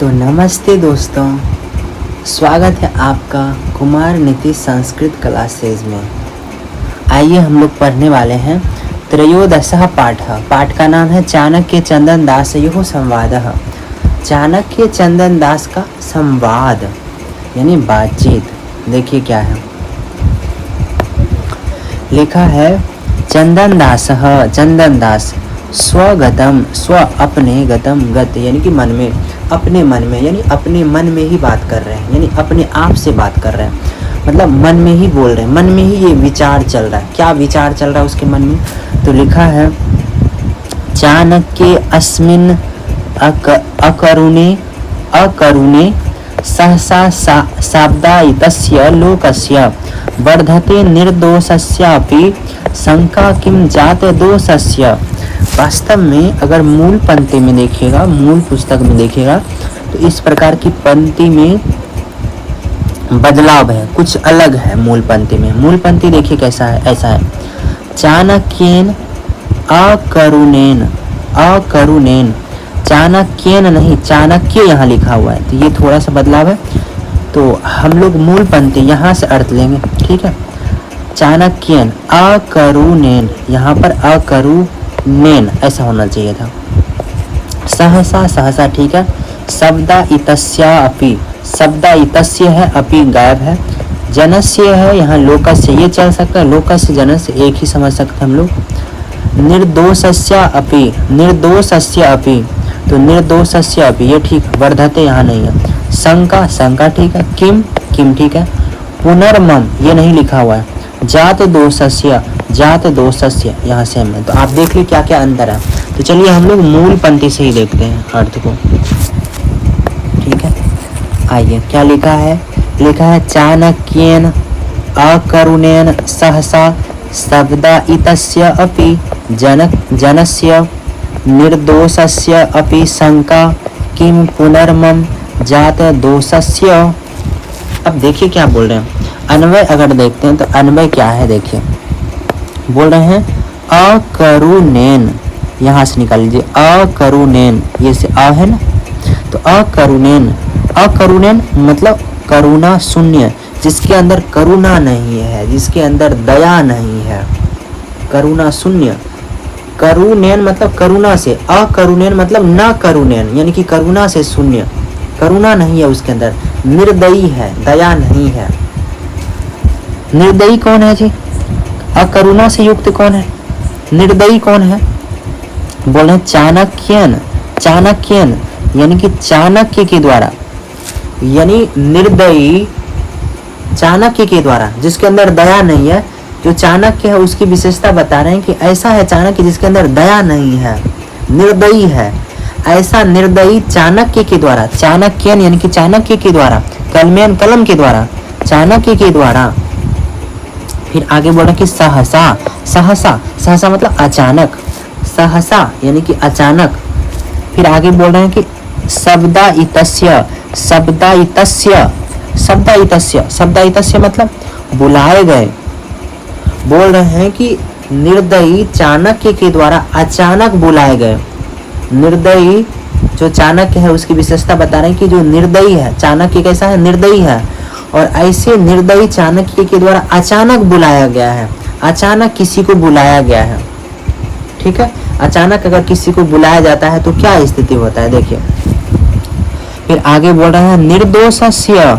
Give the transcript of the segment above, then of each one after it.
तो नमस्ते दोस्तों, स्वागत है आपका कुमार नीति संस्कृत क्लासेज में। आइए हम लोग पढ़ने वाले हैं त्रयोदशः पाठ का नाम है चाणक्य चंदन दास यो संवादः। चाणक्य चंदन दास का संवाद यानी बातचीत। देखिए क्या है, लिखा है चंदन दास स्वगतम, स्व अपने, गतम गत यानी कि मन में, अपने मन में, यानी अपने मन में ही बात कर रहे हैं, यानी अपने आप से बात कर रहे हैं, मतलब मन में ही बोल रहे हैं, मन में ही ये विचार चल रहा है। क्या विचार चल रहा है उसके मन में? तो लिखा है चाणक्ये अस्मिन् अकरुणे सहसा शाब्दायितस्य लोकस्य वर्धते निर्दोषस्यापि शंका किम जात दोषस्य। वास्तव में अगर मूल पंक्ति में देखिएगा, मूल पुस्तक में देखिएगा तो इस प्रकार की पंक्ति में बदलाव है, कुछ अलग है मूल पंक्ति में। मूल पंक्ति देखिए कैसा है, ऐसा है चाणक्येन अकरुणेन, चाणक्येन नहीं, चाणक्य यहाँ लिखा हुआ है, तो ये थोड़ा सा बदलाव है। तो हम लोग मूल पंक्ति यहाँ से अर्थ लेंगे, ठीक है। चाणक्येन अकरुणेन, यहाँ पर अकरुणेन ऐसा होना चाहिए था। सहसा, ठीक है। शब्दा इतस्य है, अपि गायब है। जनस्य है, यहाँ लोकस्य, ये चल सकता है, लोकस्य जनस्य एक ही समझ सकते हम लोग। निर्दोषस्य अपि, तो निर्दोषस्य अपि ये ठीक, वर्धते यहाँ नहीं है। शंका ठीक है। किम ठीक है। पुनर्मम ये नहीं लिखा हुआ है। जात दोषस्य यहाँ सेम है। तो आप देख लीजिए क्या क्या अंतर है। तो चलिए हम लोग मूल पंक्ति से ही देखते हैं अर्थ को, ठीक है। आइए क्या लिखा है, लिखा है चाणक्येन अकरुणेन सहसा शब्दायितस्य अपि जनस्य निर्दोषस्य अपि शंका किम पुनर्मम जात दोषस्य। अब देखिए क्या बोल रहे हैं, अन्वय अगर देखते हैं तो अन्वय क्या है, देखिए बोल रहे हैं अकरुणेन, यहाँ से निकाल लीजिए अकरुणेन, ये से अ है ना, तो अकरुणेन मतलब करुणा शून्य, जिसके अंदर करुणा नहीं है, जिसके अंदर दया नहीं है, करुणा शून्य। करुणेन मतलब करुणा से, अकरुणेन मतलब न करुणेन यानी कि करुणा से शून्य, करुणा नहीं है उसके अंदर, निर्दयी है, दया नहीं है। निर्दयी कौन है जी? अकरुणा से युक्त कौन है? निर्दयी कौन है? बोले चाणक्यन यानी कि चाणक्य के द्वारा, यानी निर्दयी चाणक्य के द्वारा, जिसके अंदर दया नहीं है। जो चाणक्य है उसकी विशेषता बता रहे हैं कि ऐसा है चाणक्य जिसके अंदर दया नहीं है, निर्दयी है। ऐसा निर्दयी चाणक्य के द्वारा, चाणक्यन यानी कि चाणक्य के द्वारा, कलम के द्वारा, चाणक्य के द्वारा। फिर आगे बोला कि सहसा मतलब अचानक, सहसा यानी कि अचानक। फिर आगे बोल रहे हैं कि शब्दायितस्य मतलब बुलाए गए। बोल रहे हैं कि निर्दयी चाणक्य के द्वारा अचानक बुलाए गए। निर्दयी जो चाणक्य है उसकी विशेषता बता रहे हैं कि जो निर्दयी है, चाणक्य कैसा है? निर्दयी है। और ऐसे निर्दयी चाणक्य के द्वारा अचानक बुलाया गया है, अचानक किसी को बुलाया गया है, ठीक है। अचानक अगर किसी को बुलाया जाता है तो क्या स्थिति होता है, देखिए। फिर आगे बोल रहे हैं निर्दोषस्य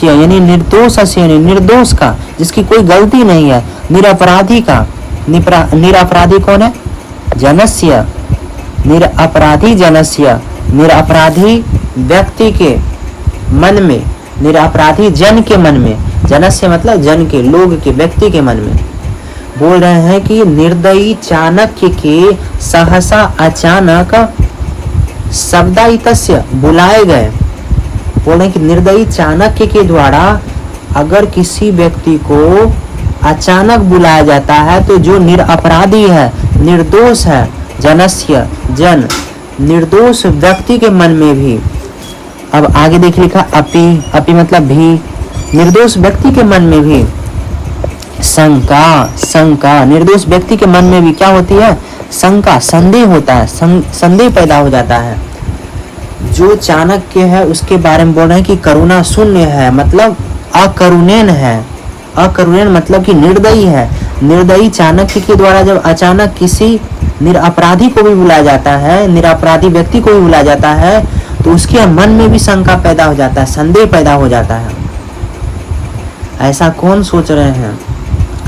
यानी निर्दोष का, जिसकी कोई गलती नहीं है, निरपराधी का। निरपराधी कौन है? जनस्य, निरपराधी जनस्य, निरपराधी व्यक्ति के मन में, निरपराधी जन के मन में, जनस्य मतलब जन के, लोग के, व्यक्ति के मन में। बोल रहे हैं कि निर्दयी चाणक्य के सहसा अचानक शब्दायितस्य बुलाए गए। बोल रहे हैं कि निर्दयी चाणक्य के द्वारा अगर किसी व्यक्ति को अचानक बुलाया जाता है तो जो निरपराधी है, निर्दोष है, जनस्य जन, निर्दोष व्यक्ति के मन में भी। अब आगे देख लिखा अपि मतलब भी, निर्दोष व्यक्ति के मन में भी शंका, निर्दोष व्यक्ति के मन में भी क्या होती है? शंका, संदेह होता है, संदेह पैदा हो जाता है। जो चाणक्य है उसके बारे में बोल रहे हैं कि करुणा शून्य है, मतलब अकरुणेन है। अकरुणेन मतलब कि निर्दयी है। निर्दयी चाणक्य के द्वारा जब अचानक किसी निरपराधी को भी बुलाया जाता है, निरपराधी व्यक्ति को भी बुलाया जाता है, तो उसके मन में भी शंका पैदा हो जाता है, संदेह पैदा हो जाता है। ऐसा कौन सोच रहे हैं?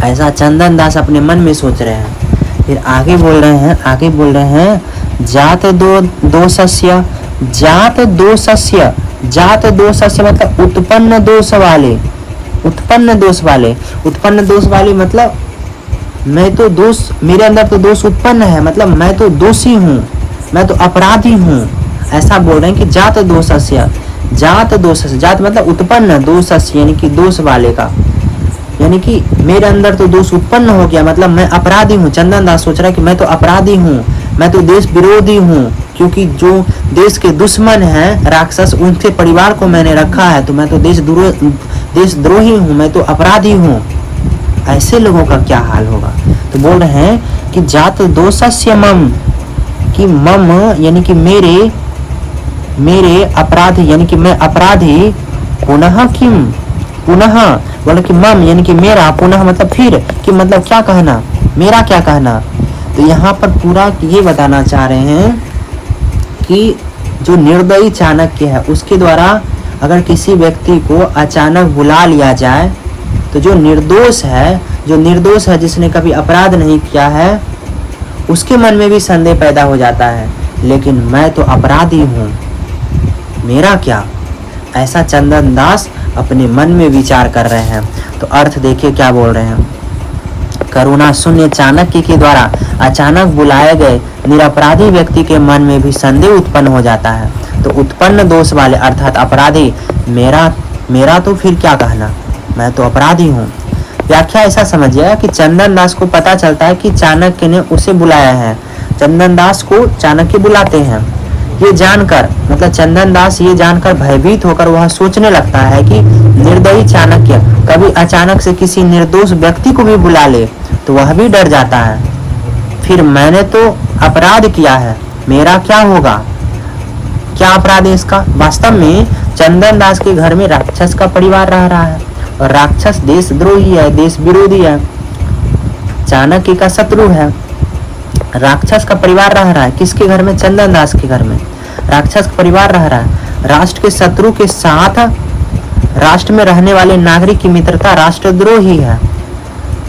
ऐसा चंदन दास अपने मन में सोच रहे हैं। फिर आगे बोल रहे हैं जात दोषस्य, जात दोषस्य, जात दोषस्य मतलब उत्पन्न दोष वाले, उत्पन्न दोष वाले, उत्पन्न दोष वाले मतलब मैं तो दोष, मेरे अंदर तो दोष उत्पन्न है, मतलब मैं तो दोषी हूँ, मैं तो अपराधी हूँ। ऐसा बोल रहे हैं कि जात दोषस्य, जात दोषस्य, जात मतलब उत्पन्न, दोषस्य यानी कि दोष वाले का, यानी कि मेरे अंदर तो दोष उत्पन्न हो गया, मतलब मैं अपराधी हूँ। चंदन दास सोच रहा है कि मैं तो अपराधी हूँ, मैं तो देश विरोधी हूँ, क्योंकि जो देश के दुश्मन हैं राक्षस, उनके परिवार को मैंने रखा है, तो मैं तो देशद्रोही हूँ, मैं तो अपराधी हूँ। ऐसे लोगों का क्या हाल होगा? तो बोल रहे हैं कि जात दोषस्य मम, कि मम यानी कि मेरे अपराध, यानी कि मैं अपराधी, पुनः किम, पुनः बोला कि मम यानी कि मेरा, पुनः मतलब फिर, कि मतलब क्या कहना, मेरा क्या कहना। तो यहाँ पर पूरा ये बताना चाह रहे हैं कि जो निर्दयी चाणक्य है उसके द्वारा अगर किसी व्यक्ति को अचानक बुला लिया जाए, तो जो निर्दोष है, जिसने कभी अपराध नहीं किया है, उसके मन में भी संदेह पैदा हो जाता है, लेकिन मैं तो अपराधी हूँ, मेरा क्या। ऐसा चंदन दास अपने मन में विचार कर रहे हैं। तो अर्थ देखिए क्या बोल रहे हैं, करुणा शून्य चाणक्य के द्वारा अचानक बुलाए गए निरपराधी व्यक्ति के मन में भी संदेह उत्पन्न हो जाता है। तो उत्पन्न दोष वाले अर्थात अपराधी, मेरा तो फिर क्या कहना, मैं तो अपराधी हूँ। व्याख्या ऐसा समझिएगा कि चंदन दास को पता चलता है कि चाणक्य ने उसे बुलाया है। चंदन दास को चाणक्य बुलाते हैं, ये जानकर, मतलब चंदन दास ये जानकर भयभीत होकर वह सोचने लगता है कि निर्दयी चाणक्य कभी अचानक से किसी निर्दोष व्यक्ति को भी बुला ले तो वह भी डर जाता है। फिर मैंने तो अपराध किया है, मेरा क्या होगा, क्या अपराध है इसका। वास्तव में चंदन दास के घर में राक्षस का परिवार रह रहा है, और राक्षस देशद्रोही है, देश विरोधी है, चाणक्य का शत्रु है। राक्षस का परिवार रह रहा है किसके घर में? चंदन दास के घर में राक्षस का परिवार रह रहा है। राष्ट्र के शत्रु के साथ राष्ट्र में रहने वाले नागरिक की मित्रता राष्ट्रद्रोही है।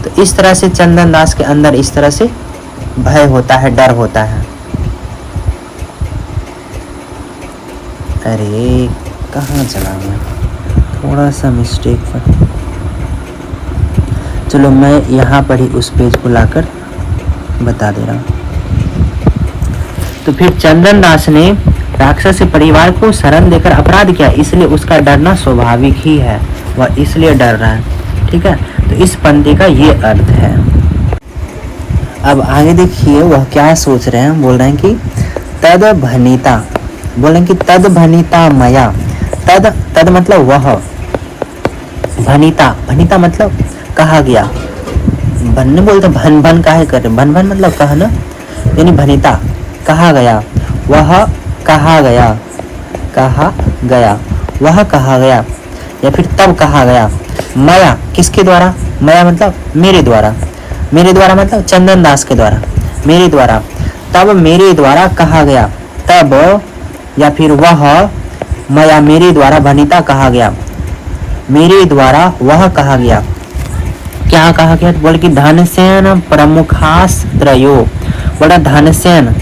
तो इस तरह से चंदन दास के अंदर इस तरह से भय होता है, डर होता है। अरे कहाँ चला मैं, थोड़ा सा मिस्टेक पर। चलो मैं यहाँ पर ही उस पेज को लाकर बता दे रहा हूँ। तो फिर चंदन दास ने राक्षस परिवार को शरण देकर अपराध किया, इसलिए उसका डरना स्वाभाविक ही है, वह इसलिए डर रहा है। ठीक है, तो इस पंक्ति का ये अर्थ है। अब आगे देखिए वह क्या सोच रहे हैं। बोल रहे हैं कि तद भनिता, बोल रहे हैं कि तद भनिता मया, तद मतलब वह, भनिता, भनिता मतलब कहा गया, भन बोलते भन काहे कर रहे, भन मतलब कहना, यानी भनिता कहा गया, वह कहा गया, वह कहा गया, या फिर तब कहा गया। मया किसके द्वारा? मया मतलब मेरे द्वारा, मेरे द्वारा मतलब चंदन दास के द्वारा, मेरे द्वारा। तब मेरे द्वारा कहा गया, तब या फिर वह, मया मेरे द्वारा, भनिता कहा गया, मेरे द्वारा वह कहा गया। क्या कहा गया? बोले कि धनसेन प्रमुखास त्रयो, बोला धनसेन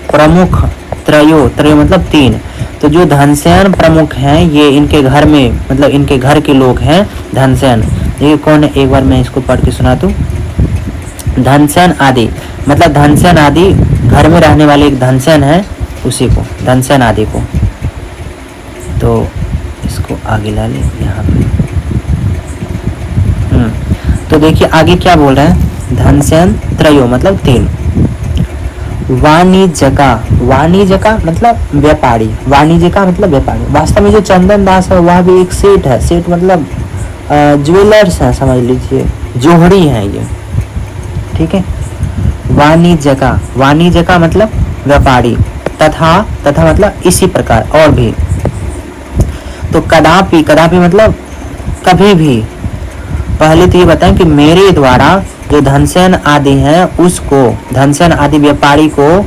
प्रमुख त्रयो, त्रयो मतलब 3। तो जो धनसेन प्रमुख हैं ये इनके घर में, मतलब इनके घर के लोग हैं धनसेन। ये कौन है? एक बार मैं इसको पढ़ के सुना दूं। धनसेन आदि मतलब धनसेन आदि, घर में रहने वाले एक धनसेन है, उसी को धनसेन आदि को। तो इसको आगे ला ले यहाँ पे। तो देखिए आगे क्या बोल रहे हैं, धनसेन त्रयो मतलब 3। वाणिज्य का मतलब व्यापारी, वाणिज्य का मतलब व्यापारी। वास्तव में जो चंदन दास है वह भी एक सेठ है, सेठ मतलब ज्वेलर्स है, समझ लीजिए जोहरी है ये। ठीक है, वाणिज्य का मतलब व्यापारी, तथा, तथा मतलब इसी प्रकार और भी। तो कदापि, कदापि मतलब कभी भी। पहले तो ये बताएं कि मेरे द्वारा जो धनसेन आदि हैं उसको, धनसेन आदि व्यापारी को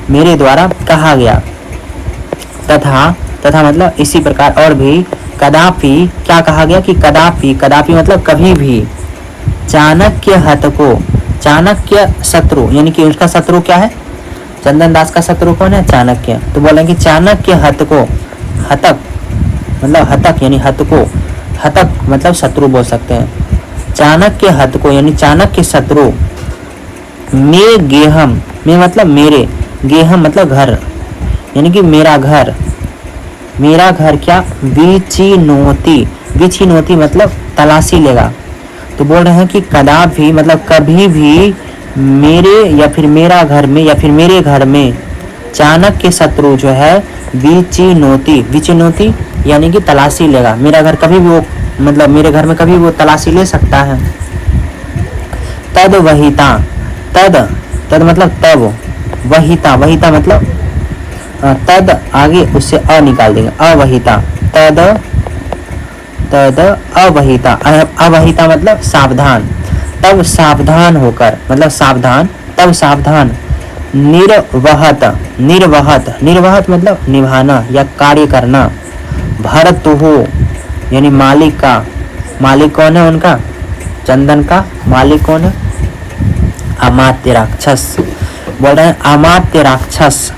मेरे द्वारा कहा गया। तथा, तथा मतलब इसी प्रकार और भी। कदापि क्या कहा गया कि कदापि, कदापि मतलब कभी भी। चाणक्य हत को, चाणक्य शत्रु यानी कि उसका शत्रु क्या है, चंदन दास का शत्रु कौन है, चाणक्य। तो बोलेंगे चाणक्य हत को, हतक मतलब हतक यानी हत को, हतक मतलब शत्रु बोल सकते हैं। चाणक्य हत को यानी चाणक्य शत्रु। में गेहम, में मतलब मेरे, गेहम मतलब घर यानी कि मेरा घर, मेरा घर क्या, विचिनोति, विचिनोति मतलब तलाशी लेगा। तो बोल रहे हैं कि कदापि मतलब कभी भी मेरे या फिर मेरा घर में या फिर मेरे घर में चाणक्य शत्रु जो है विचिनोति, विचिनोति यानी कि तलाशी लेगा। मेरा घर कभी भी वो मतलब मेरे घर में कभी वो तलाशी ले सकता है। तद वहिता, तद, तद मतलब तब, वहिता, वहिता मतलब तद आगे उससे अ निकाल देंगे, अवहिता, तद, तद अवहिता, अवहिता मतलब सावधान, तब सावधान होकर मतलब सावधान, तब सावधान। निर्वहत, निर्वहत, निर्वहत मतलब निभाना या कार्य करना। भरत हो यानी मालिक का, मालिक कौन है उनका, चंदन का मालिक कौन है, अमात्य राक्षस। बोल रहे हैं अमात्य राक्षस,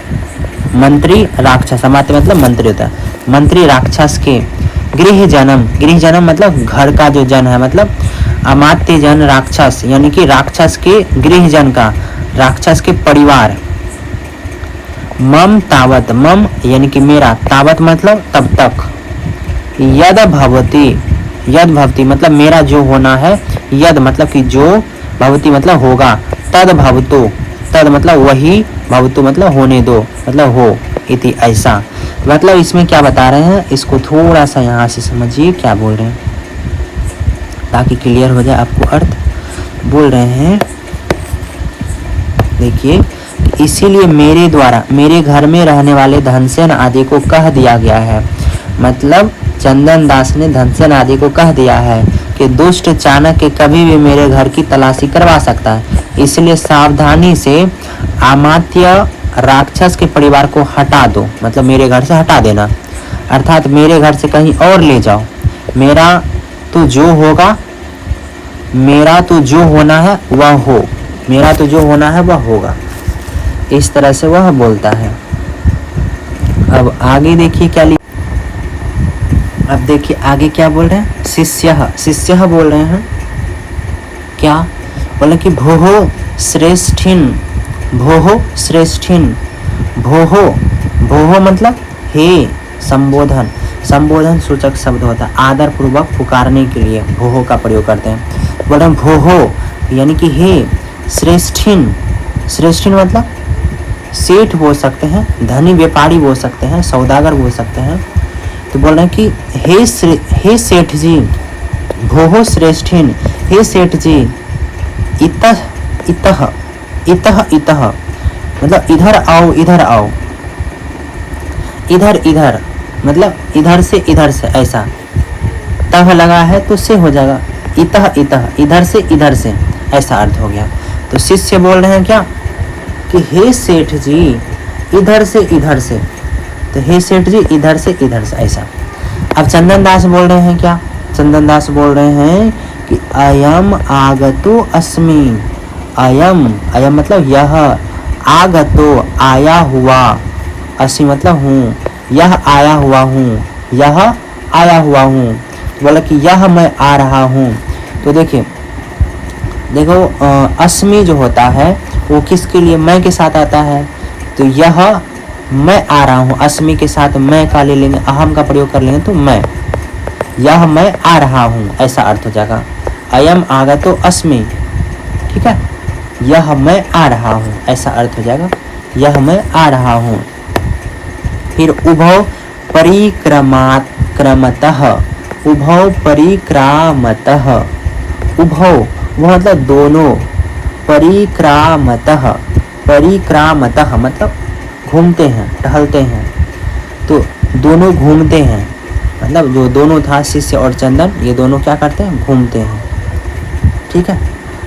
मंत्री राक्षस, अमात्य मतलब मंत्री होता है, मंत्री राक्षस के गृह जन्म, गृह जन्म मतलब घर का जो जन है, मतलब अमात्य जन राक्षस यानी कि राक्षस के गृह जन का, राक्षस के परिवार। मम तावत, मम यानी कि मेरा, तावत मतलब तब तक। यद भवति, यद भवति मतलब मेरा जो होना है, यद मतलब कि जो, भवति मतलब होगा, तद भवतु, तद मतलब वही, भवतु मतलब होने दो मतलब हो, इति ऐसा। मतलब इसमें क्या बता रहे हैं, इसको थोड़ा सा यहाँ से समझिए क्या बोल रहे हैं ताकि क्लियर हो जाए आपको अर्थ। बोल रहे हैं देखिए, इसीलिए मेरे द्वारा मेरे घर में रहने वाले धनसेन आदि को कह दिया गया है, मतलब चंदन दास ने धनसेन आदि को कह दिया है कि दुष्ट चाणक्य कभी भी मेरे घर की तलाशी करवा सकता है, इसलिए सावधानी से अमात्य राक्षस के परिवार को हटा दो, मतलब मेरे घर से हटा देना, अर्थात मेरे घर से कहीं और ले जाओ। मेरा तो जो होगा, मेरा तो जो होना है वह हो, मेरा तो जो होना है वह होगा, इस तरह से वह बोलता है। अब आगे देखिए क्या लिखा, अब देखिए आगे क्या बोल रहे हैं, शिष्य, शिष्य बोल रहे हैं क्या, बोले कि भोहो श्रेष्ठिन, भोहो श्रेष्ठिन, भोहो, भोहो मतलब हे, संबोधन, संबोधन सूचक शब्द होता है, आदर पूर्वक पुकारने के लिए भोहो का प्रयोग करते हैं। बोल रहे हैं भोहो यानी कि हे, श्रेष्ठिन, श्रेष्ठिन मतलब सेठ बोल सकते हैं, धनी व्यापारी बोल सकते हैं, सौदागर बोल सकते हैं। तो बोल रहे हैं कि हे सेठ जी, भोहो श्रेष्ठिन, हे सेठ जी, इतः, इतः, इतः, इतः मतलब इधर आओ, इधर आओ, इधर, इधर मतलब इधर से ऐसा, तह लगा है तो से हो जाएगा, इतः, इतः इधर से ऐसा अर्थ हो गया। तो शिष्य बोल रहे हैं क्या कि हे सेठ जी इधर से, तो हे सेठ जी इधर से ऐसा। अब चंदन दास बोल रहे हैं क्या, चंदन दास बोल रहे हैं कि अयम आगतो अस्मि, अयम, अयम मतलब यह, आगतो आया हुआ, अस्मि मतलब हूँ, यह आया हुआ हूँ, यह आया हुआ हूँ, बोला कि यह मैं आ रहा हूँ। तो देखिए देखो अस्मि जो होता है वो किसके लिए, मैं के साथ आता है, तो यह मैं आ रहा हूँ, अस्मि के साथ मैं का ले लेंगे, अहम का प्रयोग कर लेंगे तो मैं, यह मैं आ रहा हूँ ऐसा अर्थ हो जाएगा। अयम आगतो अस्मि, ठीक है, यह मैं आ रहा हूँ ऐसा अर्थ हो जाएगा, यह मैं आ रहा हूँ। फिर उभौ परिक्रमतः, उभौ परिक्रामतः, उभौ वो मतलब दोनों, परिक्रामतः, परिक्रामतः मतलब घूमते हैं, टहलते हैं। तो दोनों घूमते हैं, मतलब जो दोनों था शिष्य और चंदन, ये दोनों क्या करते हैं, घूमते हैं। ठीक है,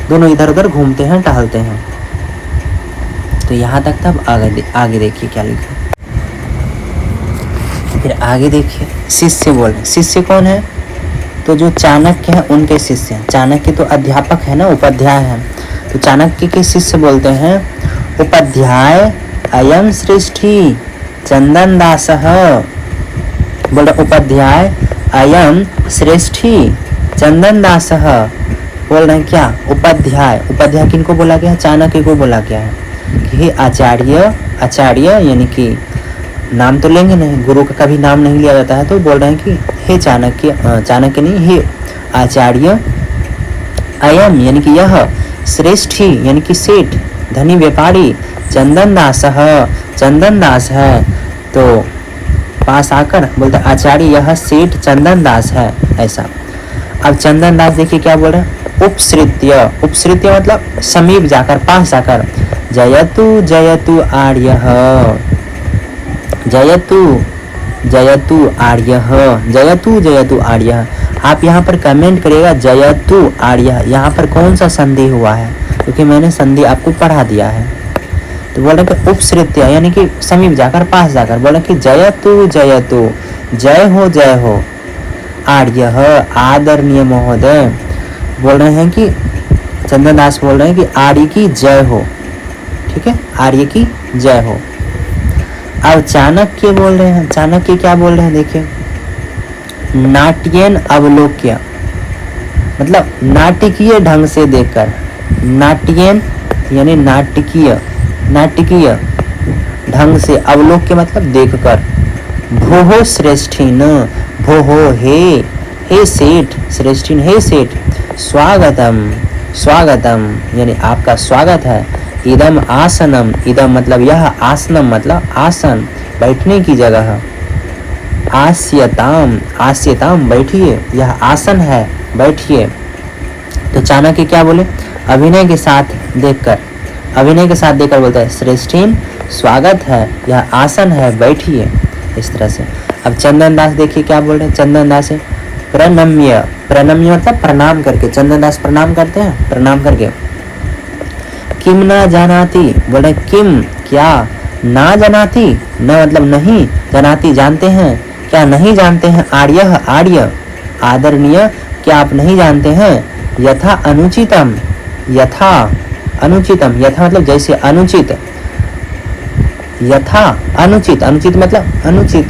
दोनों इधर उधर घूमते हैं, टहलते हैं। तो यहाँ तक था। अब आगे देखिए क्या लिखा। फिर आगे देखिए, शिष्य बोल रहे। शिष्य कौन है? तो जो चाणक्य है उनके शिष्य हैं। चाणक्य तो अध्यापक है ना, उपाध्याय है। तो चाणक्य के शिष्य बोलते हैं, उपाध्याय अयम सृष्टि चंदन दास। बोल रहे उपाध्याय अयम श्रेष्ठी चंदन दास। बोल रहे हैं क्या? उपाध्याय। उपाध्याय किनको बोला गया है? चाणक्य को बोला गया है कि हे आचार्य। आचार्य यानी कि नाम तो लेंगे नहीं, गुरु का कभी नाम नहीं लिया जाता है। तो बोल रहे हैं कि हे चाणक्य, चाणक्य नहीं, हे आचार्य। अयम यानी कि यह, श्रेष्ठी यानी कि सेठ, धनी व्यापारी, चंदन दास, चंदन दास है। तो पास आकर बोलते आचार्य यह सेठ चंदन दास है, ऐसा। अब चंदन दास देखिए क्या बोल रहे हैं, उपसृत्य। उपसृत्य मतलब समीप जाकर, पास जाकर, जयतु जयतु आर्य, जयतु जयतु आर्य, जयतु जयतु आर्य। आप यहाँ पर कमेंट करिएगा जयतु आर्य, यहाँ पर कौन सा संधि हुआ है, क्योंकि मैंने संधि आपको पढ़ा दिया है। तो बोले कि उपसृत्य यानी कि समीप जाकर, पास जाकर, बोले कि जयतु जयतु, जय हो आर्य, आदरणीय महोदय। बोल रहे हैं कि चंदन दास बोल रहे हैं कि आर्य की जय हो। ठीक है, आर्य की जय हो। अब चाणक्य बोल रहे हैं। चाणक्य क्या बोल रहे हैं देखिए, नाट्येन अवलोक्य, मतलब नाटकीय ढंग से देखकर। नाट्येन यानी नाटकीय, नाटकीय ढंग से, अवलोक्य मतलब देखकर। भोहो श्रेष्ठीन, भोहो हे सेठ, श्रेष्ठीन हे सेठ, स्वागतम, स्वागतम यानी आपका स्वागत है। इदम आसनम, इदम मतलब यह, आसनम मतलब आसन, बैठने की जगह। आस्यताम, आस्यताम बैठिए, यह आसन है, बैठिए। तो चाणक्य क्या बोले, अभिनय के साथ देखकर, अभिनय के साथ देखकर बोलता है श्रेष्ठीन स्वागत है, यह आसन है, बैठिए, इस तरह से। अब चंदन दास देखिए क्या बोल रहे हैं। चंदन दास है प्रणम्य, प्रणम्य मतलब प्रणाम करके। चंदन दास प्रणाम करते हैं, प्रणाम करके। किम ना जानाति, बोले किम क्या, ना जानाति, न मतलब नहीं, जानाति जानते हैं, क्या नहीं जानते हैं, आर्य आर्य, आदरणीय क्या आप नहीं जानते हैं, यथा अनुचितम, यथा अनुचितम, यथा मतलब जैसे, अनुचित, यथा अनुचित, अनुचित मतलब अनुचित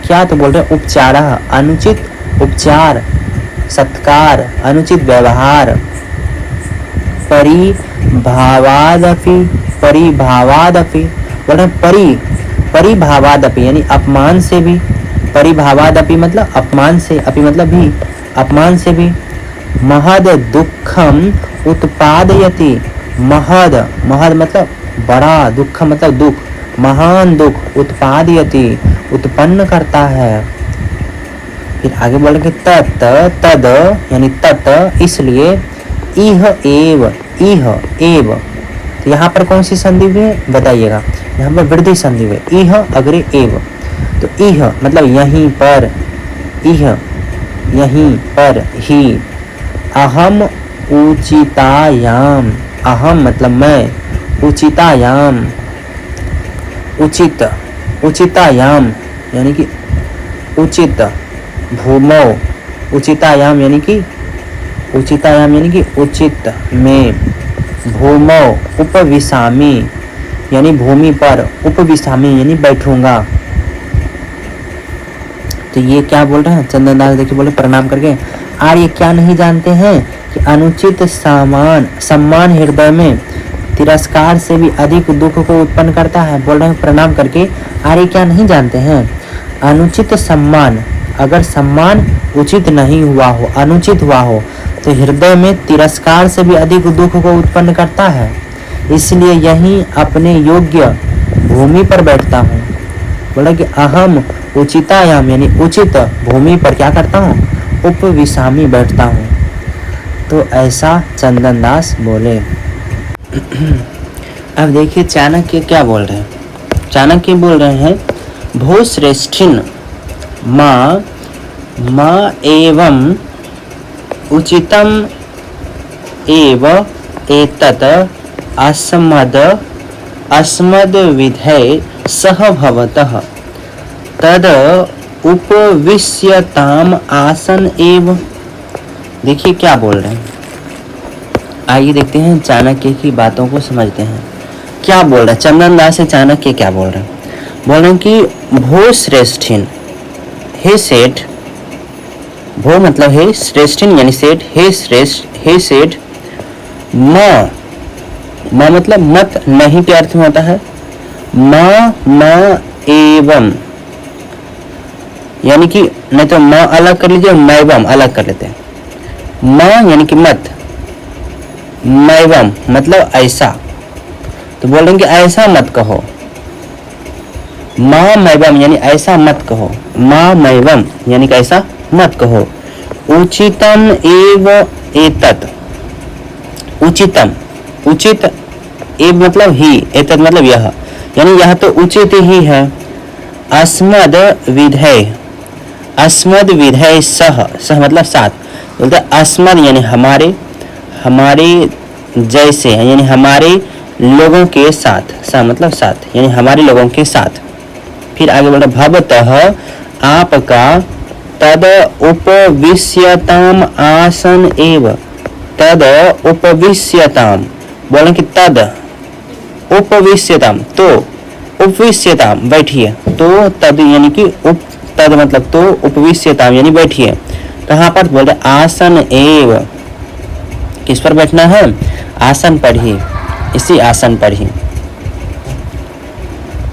क्या, तो बोल रहे उपचार, अनुचित उपचार, सत्कार, अनुचित व्यवहार। परिभावादपि, परिभावादपि बोल रहे परिभावादपि यानी अपमान से भी, परिभावादपि मतलब अपमान से, अपि मतलब भी, अपमान से भी। महद दुखम उत्पादयति, महद, महद मतलब बड़ा, दुख मतलब दुख, महान दुख, उत्पादयति उत्पन्न करता है। फिर आगे बोलेंगे तत्, तद यानी तत् इसलिए, इह एव, इह एव। तो यहाँ पर कौन सी संधि हुई है बताइएगा, यहाँ पर वृद्धि संधि हुई, इह अग्रे एव। तो इह मतलब यहीं पर, इह यहीं पर ही। अहम उचितायाम, अहम मतलब मैं, उचितायाम उचित, उचितायाम यानी कि उचित, भूमौ, उचितायाम यानी कि, उचितायाम यानी कि उचित में, भूमौ उपविशामि यानी भूमि पर, उपविशामि यानी बैठूंगा। तो ये क्या बोल रहे हैं चंदन दास देखिए, बोले प्रणाम करके, आर्य क्या नहीं जानते हैं कि अनुचित सम्मान, सम्मान हृदय में तिरस्कार से भी अधिक दुख को उत्पन्न करता है। बोल रहे हैं प्रणाम करके, आर्य क्या नहीं जानते हैं, अनुचित सम्मान, अगर सम्मान उचित नहीं हुआ हो, अनुचित हुआ हो, तो हृदय में तिरस्कार से भी अधिक दुख को उत्पन्न करता है। इसलिए यहीं अपने योग्य भूमि पर बैठता हूँ। बोला कि अहम उचितायाम यानी उचित भूमि पर क्या करता हूँ, उपविशामी बैठता हूँ। तो ऐसा चंदन दास बोले। अब देखिए चाणक्य क्या बोल रहे हैं। चाणक्य बोल रहे हैं भो श्रेष्ठिन माँ एवं उचितम एव एतत् अस्मद् विधेय सह भवतः तद उपविश्यताम आसन एव। देखिए क्या बोल रहे हैं, आइए देखते हैं चाणक्य की बातों को समझते हैं। क्या बोल रहे हैं चंदन दास से चाणक्य क्या बोल रहे हैं? बोल रहे हैं कि भो श्रेष्ठिन, हे सेठ, भो मतलब हे, श्रेष्ठिन यानी सेठ, हे श्रेष्ठ, हे सेठ, माँ मतलब मत नहीं के अर्थ में होता है, माँ एवं यानी कि नहीं तो माँ अलग कर लीजिए, मैवम अलग कर लेते हैं। माँ यानी कि मत, मैवम मतलब ऐसा, तो बोल रहे हैं कि ऐसा मत कहो, माँ मैवम यानी ऐसा मत कहो, माँ मैवम यानी कि ऐसा मत कहो। उचितम एव एतत्, उचितम, उचित एव मतलब ही, एतत् मतलब यह, यानी यह तो उचित ही है। अस्मद विधेय, अस्मद विधेय सह, सह मतलब साथ, बोलते अस्मद यानी हमारे, हमारे जैसे यानी हमारे लोगों के साथ, सा मतलब साथ यानी हमारे लोगों के साथ। फिर आगे बोल रहे भवतः आपका, तद उपविश्यताम आसन एव, तद उपविश्यताम, बोले कि तद उपविश्यताम तो, उपविश्यताम बैठिए, तो तद यानी कि उप, तद मतलब तो, उपविश्यताम यानी बैठिए। कहाँ पर? बोल रहे आसन एव, किस पर बैठना है? आसन पर ही, इसी आसन पर ही।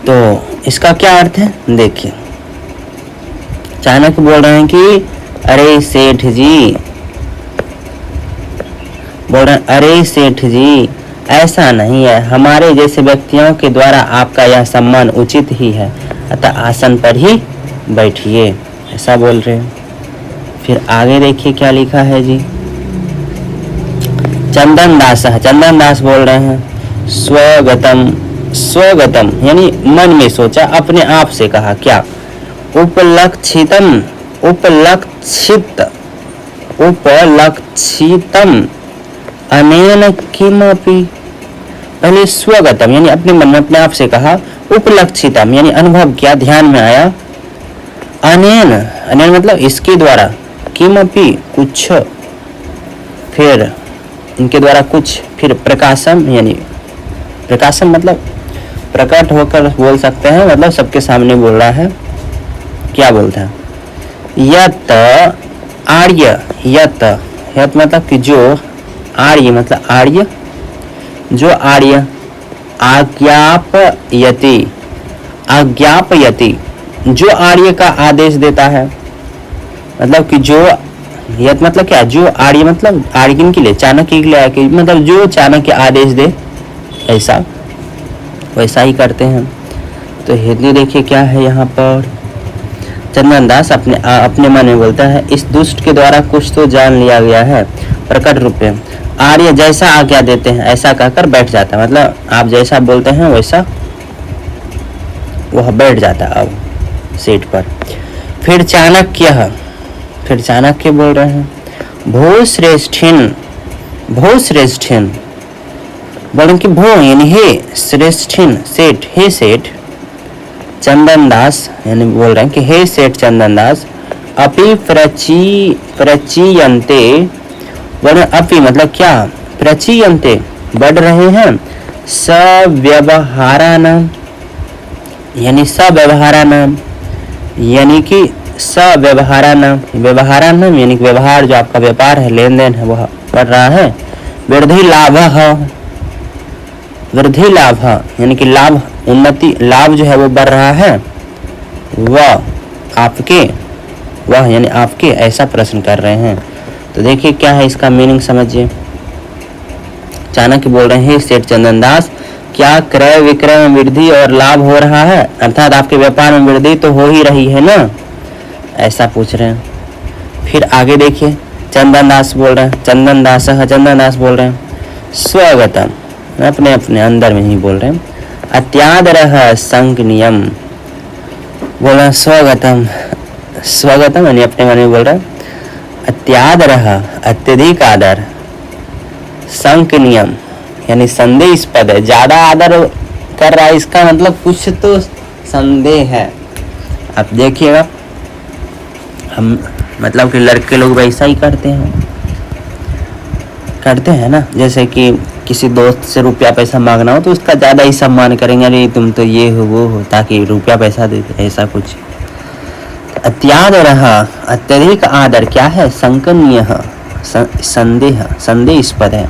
तो इसका क्या अर्थ है देखिए, चाणक्य बोल रहे हैं कि अरे सेठ जी, बोल रहे हैं अरे सेठ जी ऐसा नहीं है, हमारे जैसे व्यक्तियों के द्वारा आपका यह सम्मान उचित ही है, अतः आसन पर ही बैठिए, ऐसा बोल रहे हैं। फिर आगे देखिए क्या लिखा है जी। चंदन दास बोल रहे हैं स्वगतम, स्वगतम यानी मन में सोचा, अपने आप से कहा, क्या? उपलक्षितम, उपलक्षितम अनेन किमपि, पहले स्वगतम यानी अपने मन में अपने आप से कहा, उपलक्षितम यानी अनुभव किया, ध्यान में आया, अनेन, अनेन मतलब इसके द्वारा, किमपि कुछ, फिर इनके द्वारा कुछ, फिर प्रकाशम यानी प्रकाशम मतलब प्रकट होकर बोल सकते हैं, मतलब सबके सामने बोल रहा है। क्या बोलता है? यत आर्य, यत मतलब कि जो, आर्य मतलब आर्य, जो आर्य, आज्ञापयति, आज्ञापयति जो आर्य का आदेश देता है, मतलब कि जो, यत मतलब क्या? जो आर्य मतलब आर्य के लिए, चाणक्य के लिए, मतलब जो चाणक्य आदेश दे ऐसा, वैसा ही करते हैं। तो हिंदी देखिए क्या है यहाँ पर। चंदन दास अपने मन में बोलता है, इस दुष्ट के द्वारा कुछ तो जान लिया गया है प्रकट रूप में। आर्य जैसा आज्ञा देते हैं ऐसा कहकर बैठ जाता है, मतलब आप जैसा बोलते हैं वैसा वह बैठ जाता है अब सीट पर। फिर चाणक्य बोल रहे हैं भो श्रेष्ठिन, भो श्रेष्ठिन, बोले कि भो यानी हे, श्रेष्ठिन सेठ, हे सेठ, चंदन दास यानी बोल रहे हैं कि हे सेठ चंदन दास, अपि प्रचीयन्ते, बोले अपि मतलब क्या? प्रचीयन्ते बढ़ रहे हैं, सव्यवहारानाम यानी सव्यवहारानाम, यानी कि सव्यवहारानाम, व्यवहारानाम यानी व्यवहार, जो आपका व्यापार है, लेन देन है, वह बढ़ रहा है। वृद्धि लाभ यानी कि लाभ, उन्नति, लाभ जो है वो बढ़ रहा है, वह आपके, वह यानी आपके, ऐसा प्रश्न कर रहे हैं। तो देखिए क्या है इसका मीनिंग समझिए। चाणक्य बोल रहे हैं सेठ चंदन दास, क्या क्रय विक्रय में वृद्धि और लाभ हो रहा है? अर्थात आपके व्यापार में वृद्धि तो हो ही रही है ना, ऐसा पूछ रहे हैं। फिर आगे देखिए चंदन दास बोल रहे हैं, चंदन दास बोल रहे हैं स्वगतम, अपने अपने अंदर में ही बोल रहे हैं, अत्यादरः संकनीयम, बोला स्वागतम, स्वागतम यानी अपने मन में बोल रहा है। अत्यादरः अत्यधिक आदर, संकनीयम यानी संदेहास्पद है, ज्यादा आदर कर रहा है, इसका मतलब कुछ तो संदेह है। आप देखिएगा, हम मतलब कि लड़के लोग वैसा ही करते हैं ना, जैसे कि किसी दोस्त से रुपया पैसा मांगना हो तो उसका ज़्यादा ही सम्मान करेंगे, अरे तुम तो ये हो वो हो, ताकि रुपया पैसा दे, ऐसा कुछ। अत्यादरः अत्यधिक आदर क्या है, संकनीय, संदेहास्पद है।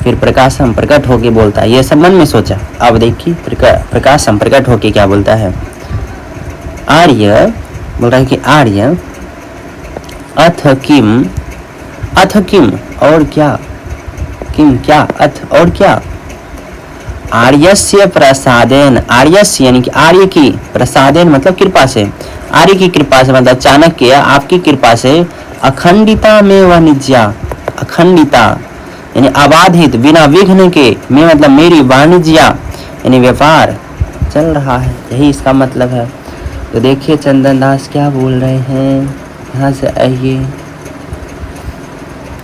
फिर प्रकाशम प्रकट होके बोलता है, ये सब मन में सोचा। अब देखिए प्रकाशम प्रकट होके क्या बोलता है। आर्य बोल रहा है कि आर्य अथ किम और क्या, किम क्या, अथ और क्या। आर्यस्य प्रसादेन, आर्यस्य यानी कि आर्य की, प्रसादेन मतलब कृपा से, आर्य की कृपा से मतलब चाणक्य आपकी कृपा से, अखंडिता में वाणिज्या, अखंडिता यानी अबाधित बिना विघ्न के, में मतलब मेरी वाणिज्या यानी व्यापार चल रहा है, यही इसका मतलब है। तो देखिए चंदन दास क्या बोल रहे हैं, यहाँ से आइए।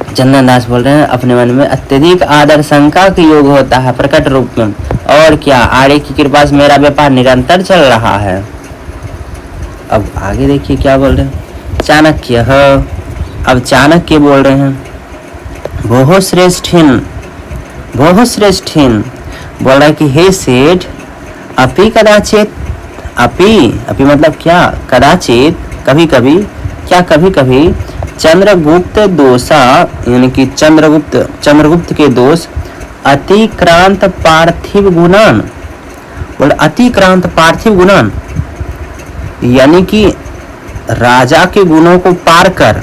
चंदन दास बोल रहे हैं अपने मन में अत्यधिक आदर शंका के योग होता है प्रकट रूप में, और क्या, आर्य की कृपा से मेरा व्यापार निरंतर चल रहा है। अब आगे देखिए क्या बोल रहे हैं। चाणक्य, अब चाणक्य बोल रहे हैं, भोः श्रेष्ठिन बोल रहा है कि हे सेठ, अपि कदाचित, अपि मतलब क्या, कदाचित कभी कभी, क्या कभी कभी, चंद्रगुप्त दोषा यानी कि चंद्रगुप्त के दोष, अतिक्रांत पार्थिव गुणान, बोल अतिक्रांत पार्थिव गुणान यानी कि राजा के गुणों को पार कर,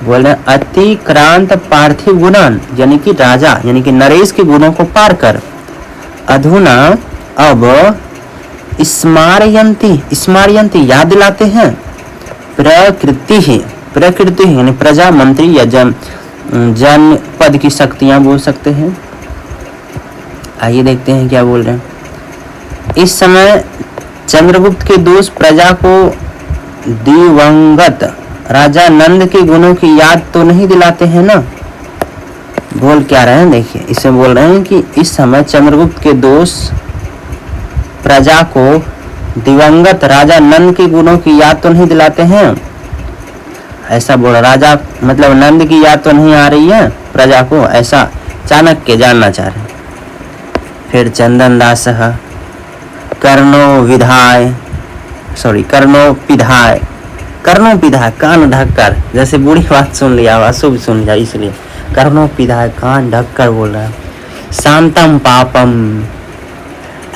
बोले अतिक्रांत पार्थिव गुणान यानी कि राजा यानी कि नरेश के गुणों को पार कर, अधुना अब स्मारयंती याद दिलाते हैं, प्रकृति यानी प्रजा, मंत्री या जनपद की शक्तियां बोल सकते हैं। आइए देखते हैं क्या बोल रहे हैं। इस समय चंद्रगुप्त के दोष प्रजा को दिवंगत राजा नंद के गुणों की याद तो नहीं दिलाते हैं ना। बोल क्या रहे हैं, देखिए इसे बोल रहे हैं कि इस समय चंद्रगुप्त के दोष प्रजा को दिवंगत राजा नंद के गुणों की याद तो नहीं दिलाते हैं, ऐसा बोला। राजा मतलब नंद की याद तो नहीं आ रही है प्रजा को, ऐसा चाणक्य जानना चाह रहे हैं। फिर चंदन दास कर्णों पिधाय कान ढककर, जैसे बूढ़ी बात सुन लिया, अशुभ सुन लिया, इसलिए कर्णों पिधाय कान ढककर बोल रहा है। शांतम पापम,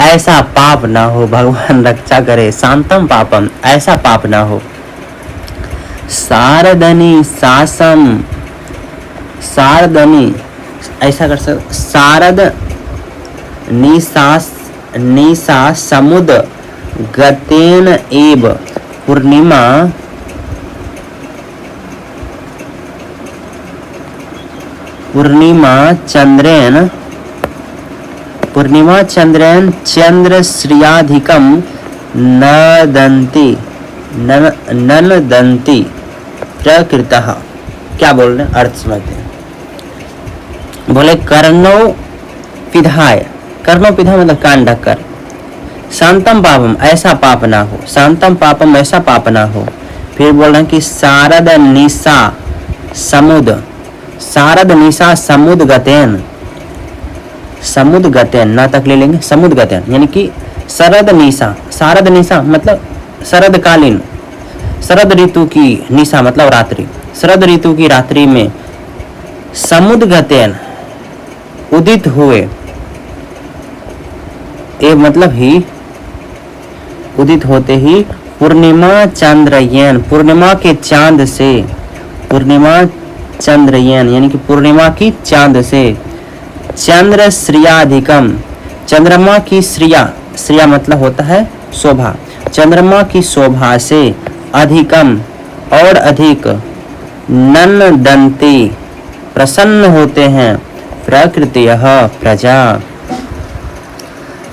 ऐसा पाप ना हो, भगवान रक्षा करे। शांतम पापम, ऐसा पाप ना हो। सारदनी ऐसा कर सकते, सारद निशा समुद्र गतेन एव पूर्णिमा चंद्रेन चंद्र श्रियाधिकम ननदंती प्रकृतः। क्या बोल रहे हैं, अर्थ समझते हैं। बोले कर्णों पिधाय मतलब कान ढककर, शांतम पापम, ऐसा पाप ना हो। शांतम पापम, ऐसा पाप ना हो। फिर बोल रहे हैं कि शारद निशा समुद्र गतेन ना तक ले लेंगे, समुद्र गतेन यानी कि शरद निशा मतलब शरदकालीन, शरद ऋतु की निशा मतलब रात्रि, शरद ऋतु की रात्रि में समुद्र गतेन उदित हुए, ये मतलब ही उदित होते ही, पूर्णिमा चंद्रयन, पूर्णिमा के चांद से, पूर्णिमा चंद्रयन यानी कि पूर्णिमा की चांद से, चंद्र श्रियाधिकम, चंद्रमा की श्रिया मतलब होता है शोभा, चंद्रमा की शोभा से, अधिकम और अधिक, नन्दन्ति प्रसन्न होते हैं, प्रकृति प्रजा।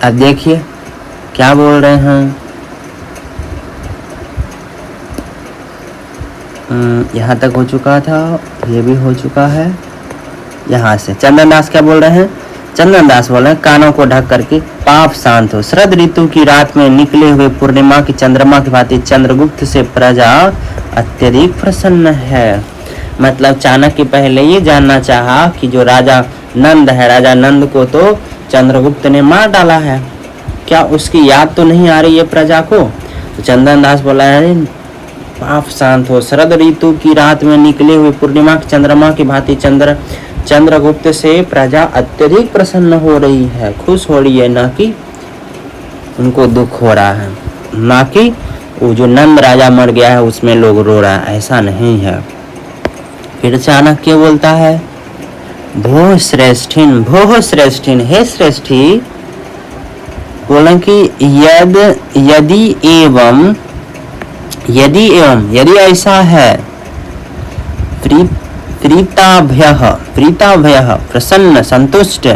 अब देखिए क्या बोल रहे हैं। यहाँ तक हो चुका था, ये भी हो चुका है। यहाँ से चंदन दास क्या बोल रहे हैं? चंदन दास बोल रहे हैं कानों को ढक करके पाप शांत हो। शरद ऋतु की रात में निकले हुए पूर्णिमा की चंद्रमा की भांति चंद्रगुप्त से प्रजा अत्यधिक प्रसन्न है। मतलब चाणक्य पहले ये जानना चाहा कि जो राजा नंद है, राजा नंद को तो चंद्रगुप्त ने मार डाला है, क्या उसकी याद तो नहीं आ रही है प्रजा को? तो चंदन दास बोला है पाप शांत हो। शरद ऋतु की रात में निकले हुए पूर्णिमा की चंद्रमा की भांति चंद्रगुप्त से प्रजा अत्यधिक प्रसन्न हो रही है, खुश हो रही है, ना कि उनको दुख हो रहा है, ना कि वो जो नंद राजा मर गया है उसमें लोग रो रहा है, ऐसा नहीं है। फिर चाणक्य बोलता है भो श्रेष्ठिन, हे श्रेष्ठी, बोला कि यदि ऐसा है प्रीताभयः प्रसन्न संतुष्ट,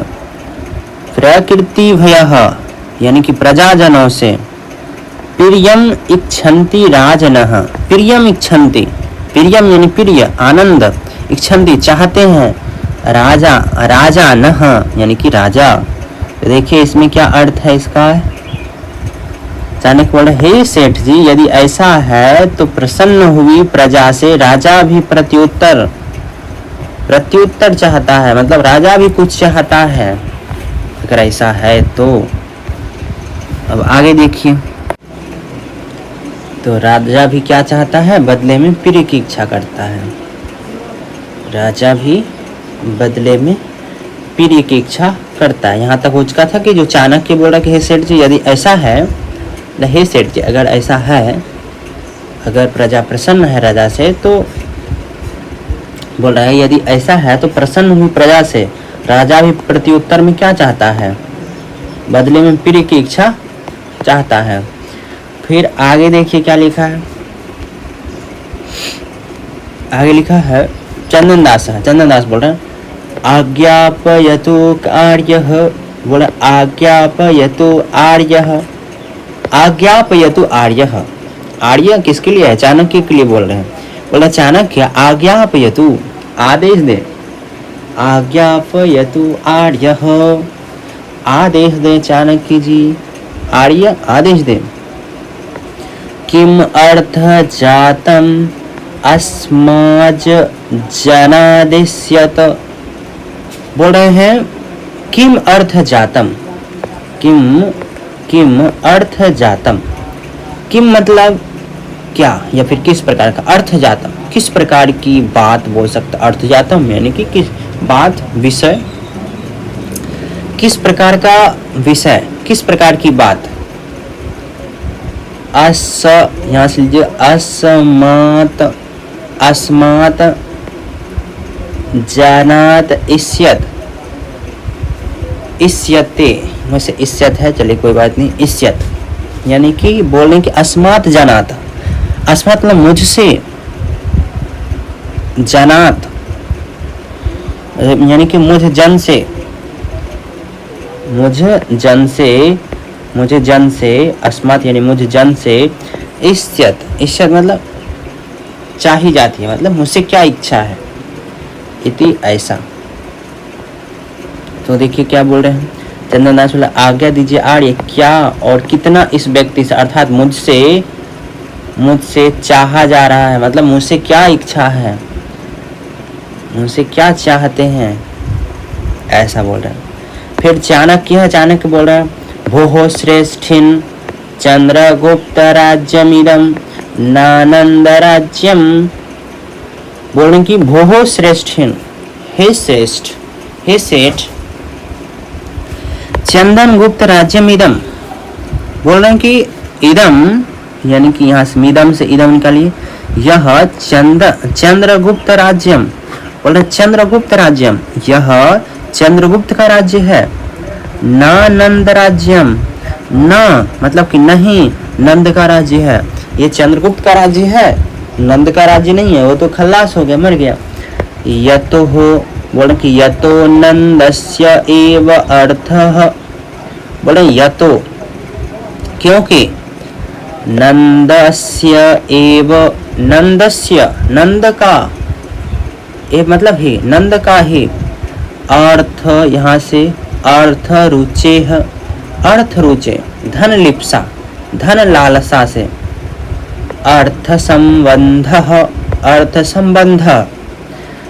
प्रकृतिभयः यानी कि प्रजाजनों से, प्रियम इच्छन्ति राजनः, प्रियम यानी प्रिय आनंद, इच्छन्ति चाहते हैं, राजानः यानी कि राजा। तो देखिए इसमें क्या अर्थ है इसका। चाणक्य बोले हे सेठ जी, यदि ऐसा है तो प्रसन्न हुई प्रजा से राजा भी प्रत्युत्तर चाहता है, मतलब राजा भी कुछ चाहता है अगर ऐसा है तो। अब आगे देखिए, तो राजा भी क्या चाहता है? बदले में प्रिय की इच्छा करता है। राजा भी बदले में प्रिय की इच्छा करता है। यहाँ तक हो चुका था कि जो चाणक्य बोल रहा कि हे सेठ जी, यदि ऐसा है, हे सेठ जी अगर ऐसा है, अगर प्रजा प्रसन्न है राजा से, तो बोल रहा है यदि ऐसा है तो प्रसन्न हुई प्रजा से राजा भी प्रत्युत्तर में क्या चाहता है? बदले में प्रिय की इच्छा चाहता है। फिर आगे देखिए क्या लिखा है। आगे लिखा है चंदन दास बोल रहे हैं आज्ञापयतु आर्यः, बोला आज्ञापयतु आर्यः। आर्य किसके लिए है? चाणक्य के लिए बोल रहे हैं। बोला चाणक्य आज्ञापयतु, आदेश दे, आज्ञापयतु आर्यः, आदेश दे चाणक्य जी, आर्य आदेश दे। किम अर्थ जातम अस्माज जनादेश्यत, बोल रहे हैं किम अर्थ जातम, किम अर्थ जातम, किम मतलब क्या या फिर किस प्रकार का, अर्थ जातम किस प्रकार की बात बोल सकता, अर्थ जातम यानी कि किस बात, विषय, किस प्रकार का विषय, किस प्रकार की बात। यहाँ से लीजिए अस्मात जानात इस्यते, वैसे इस्यत है, चलिए कोई बात नहीं, इस्यत यानी कि बोलने की अस्मात जानात, अस्मात मतलब मुझसे, जानात यानी कि मुझे जन से, अस्मात यानी मुझे जन से, इस्यत मतलब चाही जाती है, मतलब मुझसे क्या इच्छा है, इति ऐसा। तो देखिए क्या बोल रहे हैं चंदन दास बोला आज्ञा दीजिए आर्य, क्या और कितना इस व्यक्ति से, अर्थात मुझसे चाहा जा रहा है, मतलब मुझसे क्या इच्छा है, मुझसे क्या चाहते हैं, ऐसा बोल रहे हैं। फिर चाणक्य बोल रहा है भोः श्रेष्ठिन चंद्रगुप्त राज्यमिदं नानंद राज्यम, बोल रहे कि भोः श्रेष्ठिन, हे सेठ चंदन गुप्त राज्यम इदम, बोल रहे हैं कि इदम यानी कि यहाँ से मिदम से इदम निकालिए, यह चंद्रगुप्त राज्यम, बोल रहे चंद्रगुप्त राज्यम, यह चंद्रगुप्त का राज्य है, ना नंद राज्यम, न मतलब कि नहीं नंद का राज्य है, ये चंद्रगुप्त का राज्य है, नंद का राज्य नहीं है, वो तो खल्लास हो गया, मर गया। यतो नंदस्य एव अर्थः, बोले यतो, क्योंकि नंदस्य एव, नंदस्य, नंद का, ये मतलब ही, नंद का ही, अर्थ यहाँ से अर्थ रुचे है, अर्थ रुचे धन लिप्सा, धन लालसा से, अर्थ संबंध, अर्थ संबंध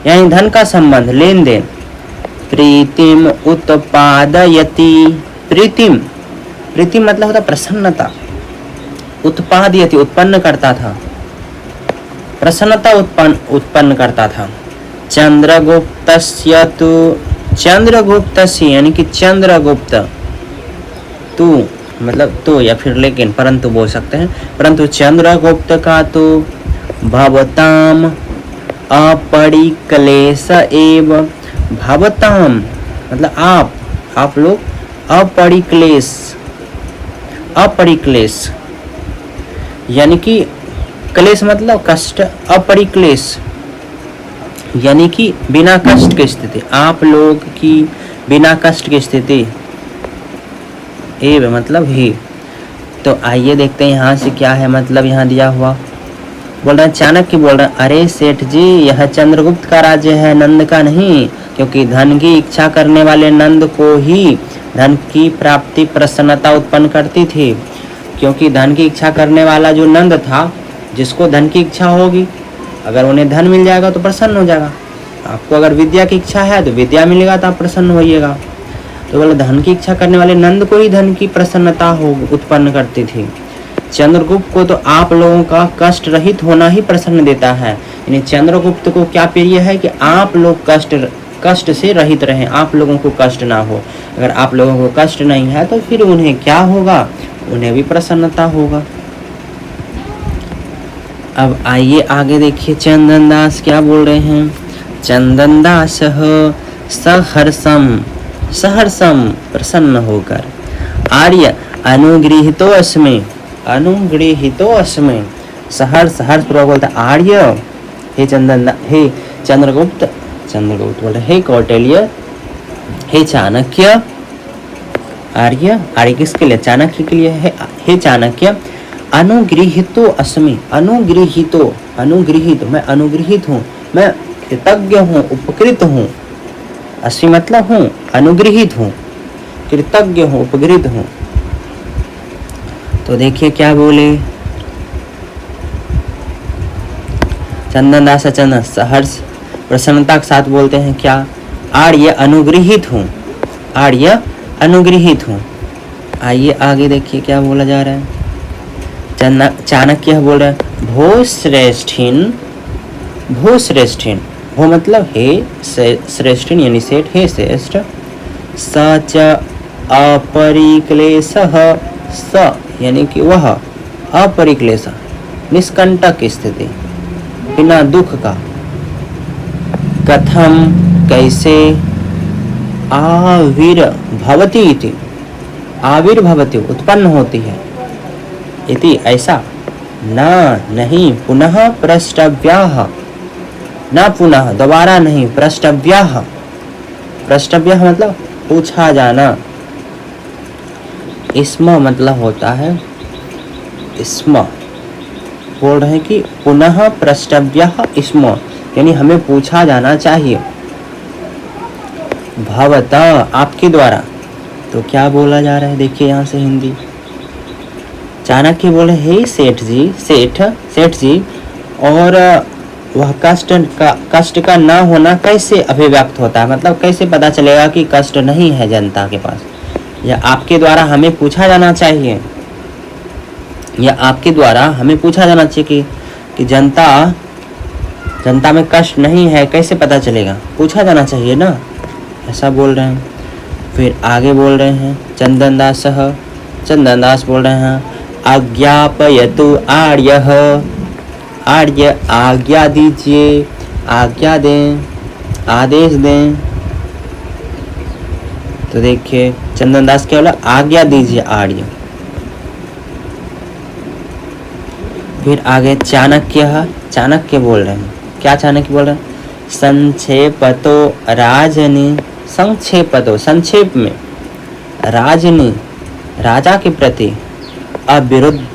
यानी धन का संबंध, लेन देन, प्रीतिम उत्पादयति, प्रीतिम, प्रीतिम मतलब होता प्रसन्नता, उत्पादयति उत्पन्न करता था, प्रसन्नता उत्पन्न करता था। चंद्रगुप्तस्य तु, चंद्रगुप्तस्य यानी कि चंद्रगुप्त, तू मतलब तो या फिर लेकिन परंतु बोल सकते हैं, परंतु चंद्रगुप्त का तो भवताम अपरिक्लेश एव, भवताम मतलब आप लोग, अपरिक्लेश, अपरिक्लेश यानी कि क्लेश मतलब कष्ट, अपरिक्लेश यानी कि बिना कष्ट की स्थिति, आप लोग की बिना कष्ट की स्थिति, एव मतलब ही। तो आइए देखते हैं यहाँ से क्या है मतलब यहाँ दिया हुआ। बोल रहे हैं चाणक्य बोल रहे हैं, अरे सेठ जी यह चंद्रगुप्त का राज्य है, नंद का नहीं, क्योंकि धन की इच्छा करने वाले नंद को ही धन की प्राप्ति प्रसन्नता उत्पन्न करती थी, क्योंकि धन की इच्छा करने वाला जो नंद था, जिसको धन की इच्छा होगी, अगर उन्हें धन मिल जाएगा तो प्रसन्न हो जाएगा। आपको अगर विद्या की इच्छा है तो विद्या मिलेगा तो आप प्रसन्न होइएगा। तो बोले धन की इच्छा करने वाले नंद को ही धन की प्रसन्नता हो उत्पन्न करती थी। चंद्रगुप्त को तो आप लोगों का कष्ट रहित होना ही प्रसन्न देता है, यानी चंद्रगुप्त को क्या प्रिय है कि आप लोग कष्ट से रहित रहें, आप लोगों को कष्ट ना हो। अगर आप लोगों को कष्ट नहीं है तो फिर उन्हें क्या होगा, उन्हें भी प्रसन्नता होगा। अब आइए आगे देखिए चंदन दास क्या बोल रहे हैं। चंदन दास सहर्षम, सहर्षम प्रसन्न होकर, आर्य अनुगृहीतो अस्मि, अनुगृहीतो अस्मि, सहर्ष हर्ष पूर्वक बोलता आर्य, हे हे चंद्रगुप्त, चंद्रगुप्त बोलते हे कौटिल्य, हे चाणक्य, आर्य, आर्य किसके लिए, चाणक्य के लिए है, हे चाणक्य अनुगृहीतो अस्मि, अनुगृहीतो, अनुगृहीत मैं अनुगृहित हूँ, मैं कृतज्ञ हूँ, उपकृत हूँ, अस्मि मतलब हूँ, अनुगृहित हूँ, कृतज्ञ हूँ, उपकृत हूँ। तो देखिए क्या बोले चंदन दास, चंदन सहर्ष प्रसन्नता के साथ बोलते हैं क्या, आर्य अनुगृहित हूँ, आर्य अनुगृहित हूँ। आइए आगे देखिए क्या बोला जा रहा है। चाणक्य बोल रहा है भो श्रेष्ठिन, भो श्रेष्ठिन, भो मतलब हे श्रेष्ठिन यानी सेठ, हे श्रेष्ठ, सच अपरिक्लेश, स यानी कि वह अपरिक्लेश निष्कंटक स्थिति, बिना दुख का, कथम कैसे, आविर्भवति इति, आविर्भवति उत्पन्न होती है, इति ऐसा, ना नहीं, पुनः प्रष्टव्याः, ना पुनः दोबारा नहीं, प्रष्टव्याः, प्रष्टव्याः मतलब पूछा जाना, स्म मतलब होता है स्म, बोल रहे हैं कि पुनः प्रष्टव्यः स्म यानी हमें पूछा जाना चाहिए, भवता आपके द्वारा। तो क्या बोला जा रहा है देखिए यहाँ से हिंदी। चाणक्य बोले हे सेठ जी, सेठ, सेठ जी, और वह कष्ट का ना होना कैसे अभिव्यक्त होता है, मतलब कैसे पता चलेगा कि कष्ट नहीं है जनता के पास, या आपके द्वारा हमें पूछा जाना चाहिए, या आपके द्वारा हमें पूछा जाना चाहिए कि जनता में कष्ट नहीं है, कैसे पता चलेगा, पूछा जाना चाहिए ना, ऐसा बोल रहे हैं। फिर आगे बोल रहे हैं चंदन दास, चंदन दास बोल रहे हैं आज्ञापयतु आर्यः, आर्य आज्ञा दीजिए, आज्ञा दें, आदेश दें। तो देखिए चंदन दास क्या बोला, आज्ञा दीजिए आर्य। फिर आगे चाणक्य, चाणक्य बोल रहे हैं क्या, चाणक्य बोल रहे हैं संक्षेपतो राजनी, संक्षेपतो संक्षेप में, राजनी राजा के प्रति अविरुद्धाभिः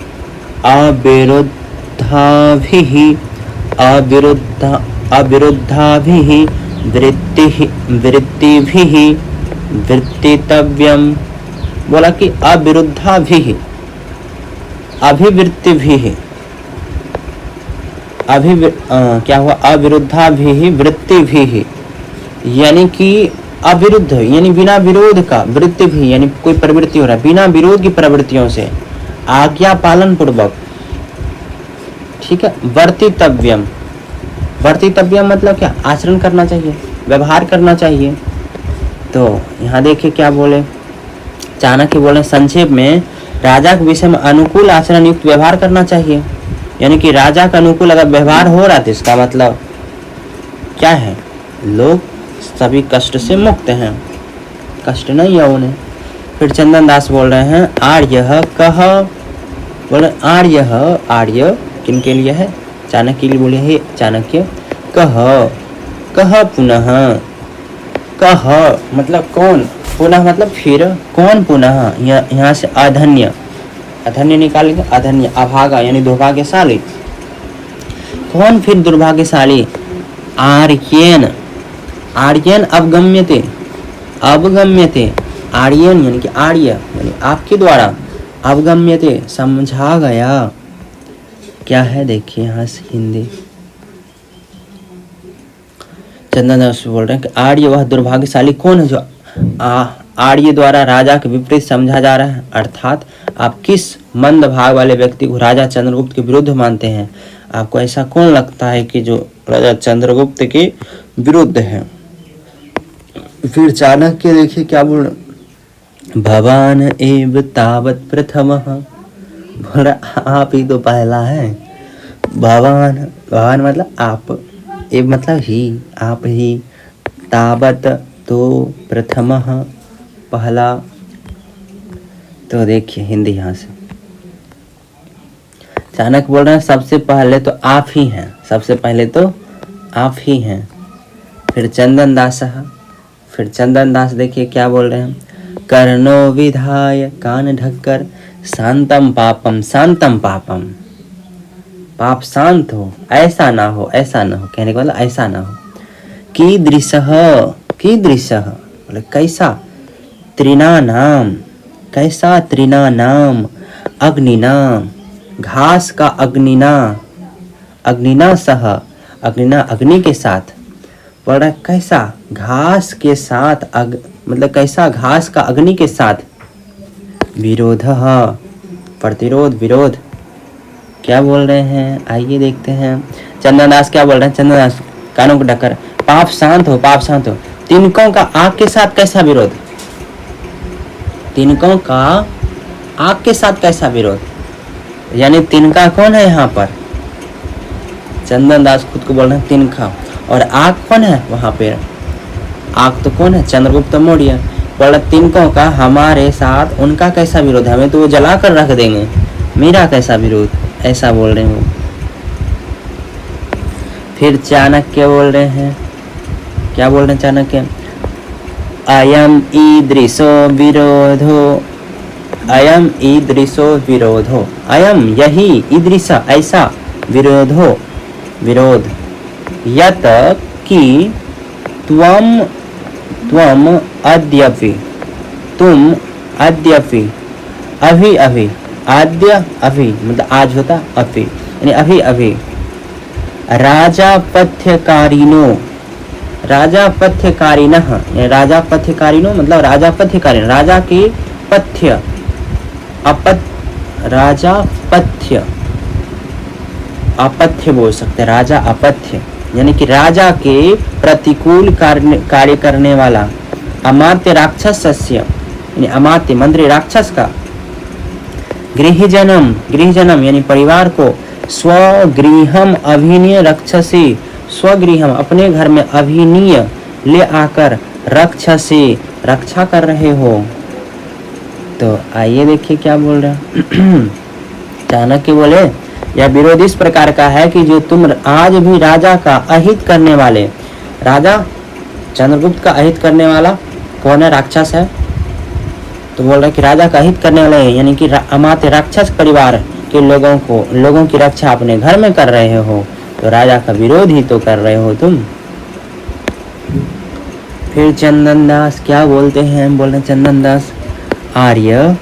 वृत्तिभिः वृत्तितव्यम। बोला कि अविरुद्धाभिः अभिवृत्तिभिः क्या हुआ, अविरुद्धाभिः वृत्तिभिः, यानी कि अविरुद्ध यानी बिना विरोध का, वृत्ति भी यानी कोई प्रवृत्ति हो रहा है बिना विरोध की प्रवृत्तियों से, आज्ञा पालन पूर्वक, ठीक है। वर्तितव्यम, वर्तितव्यम मतलब क्या, आचरण करना चाहिए, व्यवहार करना चाहिए। तो यहाँ देखिए क्या बोले, चाणक्य बोले संक्षेप में राजा के विषय में अनुकूल आचरण युक्त व्यवहार करना चाहिए, यानी कि राजा का अनुकूल अगर व्यवहार हो रहा है तो इसका मतलब क्या है, लोग सभी कष्ट से मुक्त हैं, कष्ट नहीं है उन्हें। फिर चंदन दास बोल रहे हैं आर्य कह, बोले आर्य, आर्य किन के लिए है, चाणक्य के लिए बोले है चाणक्य। कह पुनः, कह मतलब कौन, पुनः मतलब फिर, कौन पुनः, यहाँ से अधन्य, अधन्य निकालेंगे, अधन्य अभागा यानी दुर्भाग्यशाली, कौन फिर दुर्भाग्यशाली, आर्येन, आर्यन अवगम्यते, अवगम्यते, आर्यन यानी कि आर्य यानी आपके द्वारा, अवगम्यते समझा गया, क्या है देखिए यहाँ से हिंदी, चंदन दास बोल रहे हैं कि आर्य वह दुर्भाग्यशाली कौन है जो आर्य द्वारा राजा के विपरीत समझा जा रहा है, अर्थात आप किस मंद भाग वाले व्यक्ति को राजा चंद्रगुप्त के विरुद्ध मानते हैं, आपको ऐसा कौन लगता है कि जो राजा चंद्रगुप्त के विरुद्ध है। फिर चाणक्य देखिए क्या बोल, भवान एव तावत प्रथमः, बोला आप ही तो पहला है, भवान, भवान मतलब आप, एव मतलब ही, आप ही, तावत तो प्रथमः पहला। तो देखिए हिंदी यहाँ से चाणक्य बोल रहे हैं सबसे पहले तो आप ही हैं, सबसे पहले तो आप ही हैं। फिर चंदन दास, फिर चंदन दास देखिए क्या बोल रहे हैं, कर्णो विधाय कान ढककर शांतम पापम, शांतम पापम, पाप शांत हो, ऐसा ना हो, ऐसा ना हो, कहने का मतलब ऐसा ना हो। कीदृशः, कीदृशः बोले कैसा, तृणानाम, कैसा, तृणानाम अग्निना, घास का अग्निना, अग्निना सह, अग्निना अग्नि के साथ, बोल रहा कैसा, घास के साथ, मतलब कैसा, घास का अग्नि के साथ, विरोध, प्रतिरोध, विरोध, क्या बोल रहे हैं आइए देखते हैं। चंदन दास क्या बोल रहे हैं, चंदन दास कानों को ढककर, पाप शांत हो, पाप शांत हो, तिनकों का आग के साथ कैसा विरोध, तिनकों का आग के साथ कैसा विरोध, यानी तिनका कौन है यहाँ पर, चंदन दास खुद को बोल रहे हैं तिनका, और आग कौन है वहां पे, आग तो कौन है, चंद्रगुप्त मौर्य, बोला तिनकों का हमारे साथ उनका कैसा विरोध है, हमें तो वो जला कर रख देंगे, मेरा कैसा विरोध, ऐसा बोल रहे हैं वो। फिर चाणक्य बोल रहे हैं, क्या बोल रहे हैं चाणक्य, अयम ईदृशो विरोधो, अयम ईदृशो विरोधो, अयम यही, ईदृश ऐसा, विरोधो विरोध, यत कि त्वम, त्वम अद्यपि, तुम अद्यपि, अभी अभी, आद्य अभी मतलब आज होता, अभी यानी अभी अभी, राजा पथ्यकारिनो, राजा पथ्यकारिणः, राजा पथ्यकारिणो मतलब राजा पथ्यकारिण, राजा के पथ्य, राजा पथ्य, अपथ्य बोल सकते हैं, राजा अपथ्य यानी कि राजा के प्रतिकूल कार्य करने वाला, अमात्य राक्षसस्य यानी अमात्य मंत्री राक्षस का, गृहजनम, गृहजनम यानी परिवार को, स्वगृहम अभिनीय रक्षसी, स्वगृहम अपने घर में अभिनीय ले आकर, रक्षसी रक्षा कर रहे हो। तो आइए देखिए क्या बोल रहे हैं चाणक्य बोले यह विरोध इस प्रकार का है कि जो तुम आज भी राजा का अहित करने वाले, राजा चंद्रगुप्त का अहित करने वाला कौन है, राक्षस है, तो बोल रहा है कि राजा का हित करने वाले यानी कि अमात्य राक्षस परिवार के लोगों की रक्षा अपने घर में कर रहे हो, तो राजा का विरोध ही तो कर रहे हो तुम। फिर चंदन दास क्या बोलते हैं, बोल रहे चंदन दास आर्य,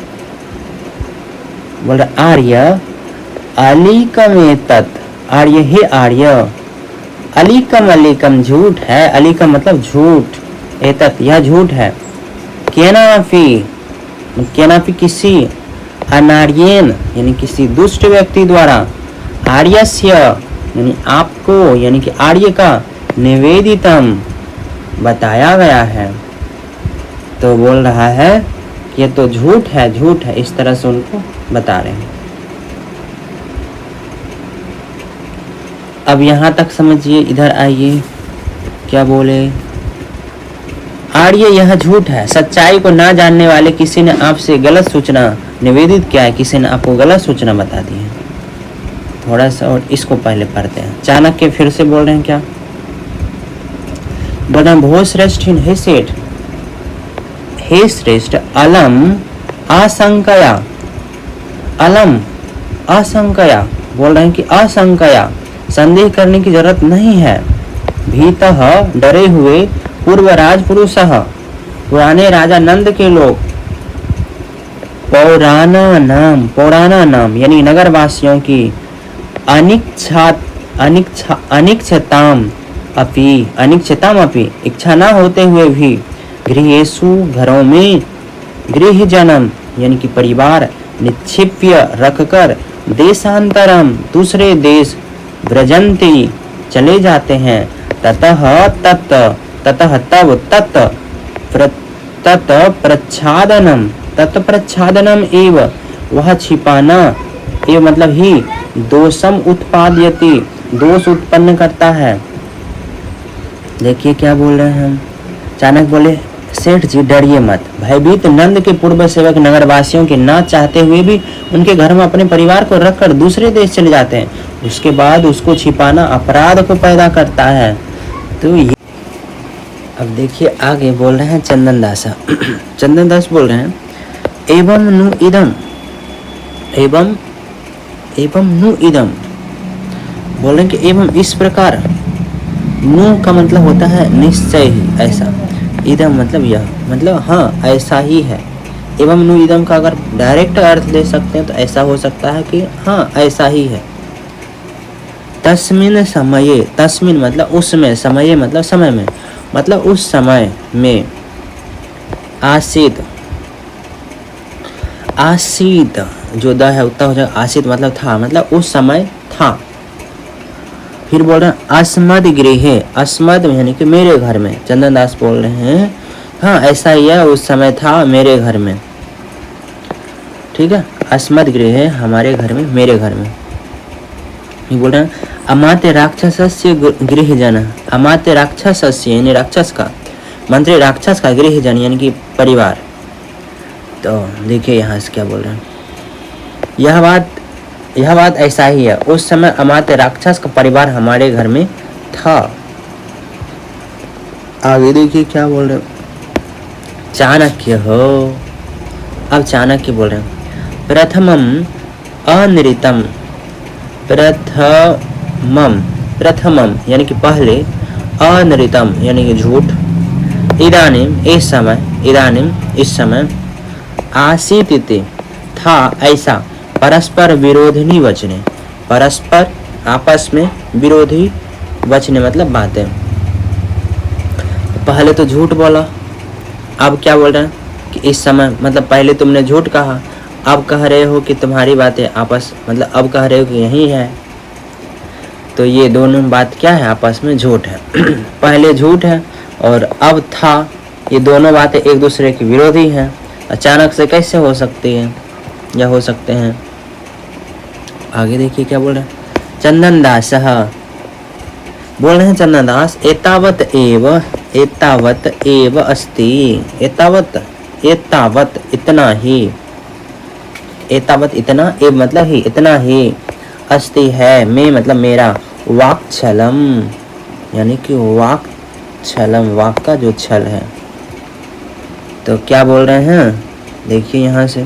बोल रहे आर्य अलीकम तत्, आर्य हे आर्य, अलीकम झूठ है, अलीकम मतलब झूठ, एतत् यह झूठ है, केनापि किसी अनार्येन यानी किसी दुष्ट व्यक्ति द्वारा, आर्यस्य यानी आपको यानी कि आर्य का निवेदितम बताया गया है। तो बोल रहा है कि ये तो झूठ है, इस तरह से उनको बता रहे हैं। अब यहाँ तक समझिए, इधर आइए क्या बोले, आर्य यह झूठ है, सच्चाई को ना जानने वाले किसी ने आपसे गलत सूचना निवेदित किया है, किसी ने आपको गलत सूचना बता दी है। थोड़ा सा और इसको पहले पढ़ते हैं। चाणक्य फिर से बोल रहे हैं क्या, बोल रहे हैं भो श्रेष्ठ हे सेठ, हे श्रेष्ठ अलम आशंकया, अलम आशंकया, बोल रहे हैं कि आशंकया संदेह करने की जरूरत नहीं है, भीतः डरे हुए पूर्व राजपुरुष, पुराने राजा नंद के लोग, पौराणा नाम यानी नगरवासियों की अनिच्छताम अपि इच्छा न होते हुए भी, गृहेषु घरों में, गृह जन्म यानी कि परिवार, निक्षिप्य रखकर, देशांतरम दूसरे देश, व्रजंती चले जाते हैं, ततः तब तत् प्रच्छादनम एव वह छिपाना, एव मतलब ही दोषम उत्पादयति दोष उत्पन्न करता है। देखिए क्या बोल रहे हैं हम, चाणक्य बोले सेठ जी डरिए मत, भयभीत नंद के पूर्व सेवक नगरवासियों के ना चाहते हुए भी उनके घर में अपने परिवार को रखकर दूसरे देश चले जाते हैं, उसके बाद उसको छिपाना अपराध को पैदा करता है। तो ये अब देखिए आगे बोल रहे हैं चंदन दास चंदन दास बोल रहे हैं एवं नु इदम, बोल रहे हैं कि एवं इस प्रकार, नु का मतलब होता है निश्चय ही, ऐसा, इदम मतलब यह, मतलब हाँ ऐसा ही है। एवं नु इदम का अगर डायरेक्ट अर्थ ले सकते हैं तो ऐसा हो सकता है कि हाँ ऐसा ही है। तस्मिन समये, तस्मिन मतलब उसमें, समये मतलब समय में, मतलब उस समय में, आसीत जो द है उतना हो जाएगा, आसीत मतलब था, मतलब उस समय था। फिर बोल रहे हैं अस्मद गृहे, अस्मद यानी कि मेरे घर में, चंदन दास बोल रहे हैं हाँ ऐसा ही है, उस समय था मेरे घर में, ठीक है, अस्मद गृहे हमारे घर में, मेरे घर में। ये बोल रहे हैं अमात्य राक्षसस्य गृह जन, अमात्य राक्षसस्य यानी राक्षस का, मंत्री राक्षस का, गृह जन यानी कि परिवार। तो देखिए यहाँ से क्या बोल रहे हैं, यह बात ऐसा ही है, उस समय अमात्य राक्षस का परिवार हमारे घर में था। आगे देखिए क्या बोल रहे हैं, चाणक्य हो, अब चाणक्य बोल रहे हैं प्रथमम अनृतम, प्रथमम यानी कि पहले, अनृतम यानी कि झूठ, इदानीम इस समय, इदानीम इस समय, आसीत था ऐसा, परस्पर विरोधिनी वचने, परस्पर आपस में विरोधी वचने मतलब बातें। पहले तो झूठ बोला, अब क्या बोल रहे हैं कि इस समय मतलब पहले तुमने झूठ कहा, अब कह रहे हो कि तुम्हारी बातें आपस मतलब अब कह रहे हो कि यही है। तो ये दोनों बात क्या है, आपस में झूठ है पहले झूठ है और अब था, ये दोनों बातें एक दूसरे की विरोधी हैं। अचानक से कैसे हो सकती है या हो सकते हैं। आगे देखिए क्या बोल रहे हैं, चंदन दास बोल रहे हैं, चंदन दास एतावत एव अस्ति, एतावत इतना ही, एतावत इतना, एव मतलब ही, इतना ही, अस्ति है, मैं मतलब मेरा, वाक्छलम यानी कि वाक्छलम, वाक का जो छल है। तो क्या बोल रहे हैं देखिए यहाँ से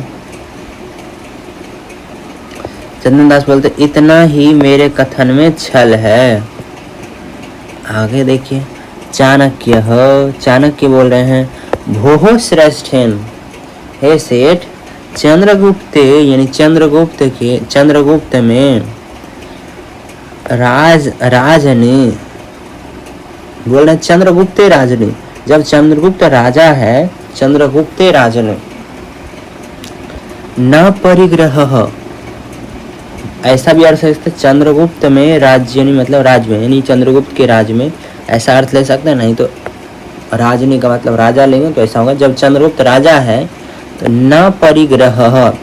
चंदन दास बोलते इतना ही मेरे कथन में छल है। आगे देखिए चाणक्य चाणक्य बोल रहे हैं भोहो श्रेष्ठेन, हे सेठ चंद्रगुप्त यानी चंद्रगुप्त में राजने बोल रहे हैं चंद्रगुप्त राजने, जब चंद्रगुप्त राजा है चंद्रगुप्त राजने न परिग्रह, ऐसा भी अर्थ है चंद्रगुप्त में राज्य मतलब राज में, यानी चंद्रगुप्त के राज में, ऐसा अर्थ ले सकते हैं। नहीं तो राजनी का मतलब राजा लेंगे तो ऐसा होगा जब चंद्रगुप्त राजा है तो न परिग्रह,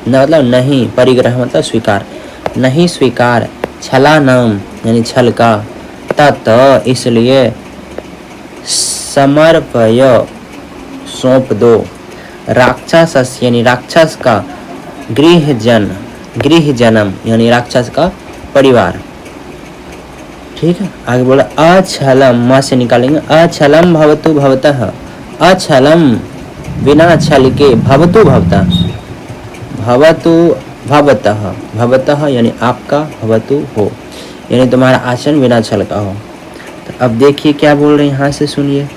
न मतलब नहीं, परिग्रह मतलब स्वीकार, नहीं स्वीकार, छला नाम यानी छल का, तत् इसलिए समर्पय सौंप दो, राक्षस यानी राक्षस का, गृह जन्म यानी राक्षस का परिवार। ठीक है, आगे बोला अछलम, माँ से निकालेंगे अछलम भवतु भवतः, अछलम बिना छल के, भवतु भवतः, भवतु भवतः यानी आपका, भवतु हो यानी तुम्हारा आचरण बिना छल का हो। तो अब देखिए क्या बोल रहे हैं, यहाँ से सुनिए।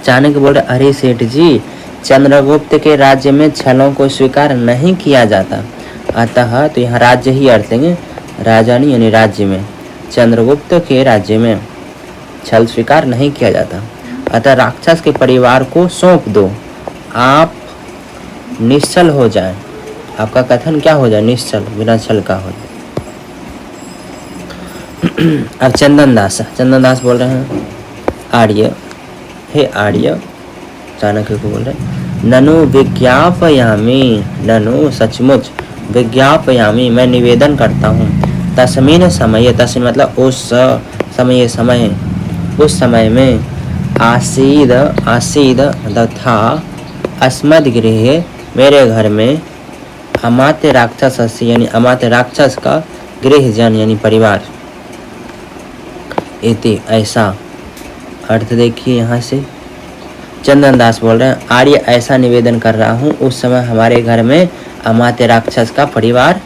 चाणक्य बोल रहे अरे सेठ जी चंद्रगुप्त के राज्य में छलों को स्वीकार नहीं किया जाता, अतः तो यहाँ राज्य ही अर्थ लेंगे, राजधानी यानी राज्य में, चंद्रगुप्त के राज्य में छल स्वीकार नहीं किया जाता, अतः राक्षस के परिवार को सौंप दो, आप निश्चल हो जाए, आपका कथन क्या हो जाए, निश्चल बिना छल का हो जाए। अब चंदन दास बोल रहे हैं आर्य, हे आर्य चाणक्य को बोल रहे ननु विज्ञापयामि, ननु सचमुच, विज्ञापयामि मैं निवेदन करता हूँ, तस्मिन समय, तस्मिन मतलब उस समय, उस समय में, आसीद मतलब था, अस्मद् गृहे मेरे घर में, अमात्य राक्षस यानी अमात्य राक्षस का, गृह जन यानी परिवार, इति ऐसा अर्थ देखिए यहाँ से। चंदन दास बोल रहे हैं आर्य ऐसा निवेदन कर रहा हूँ, उस समय हमारे घर में अमात्य राक्षस का परिवार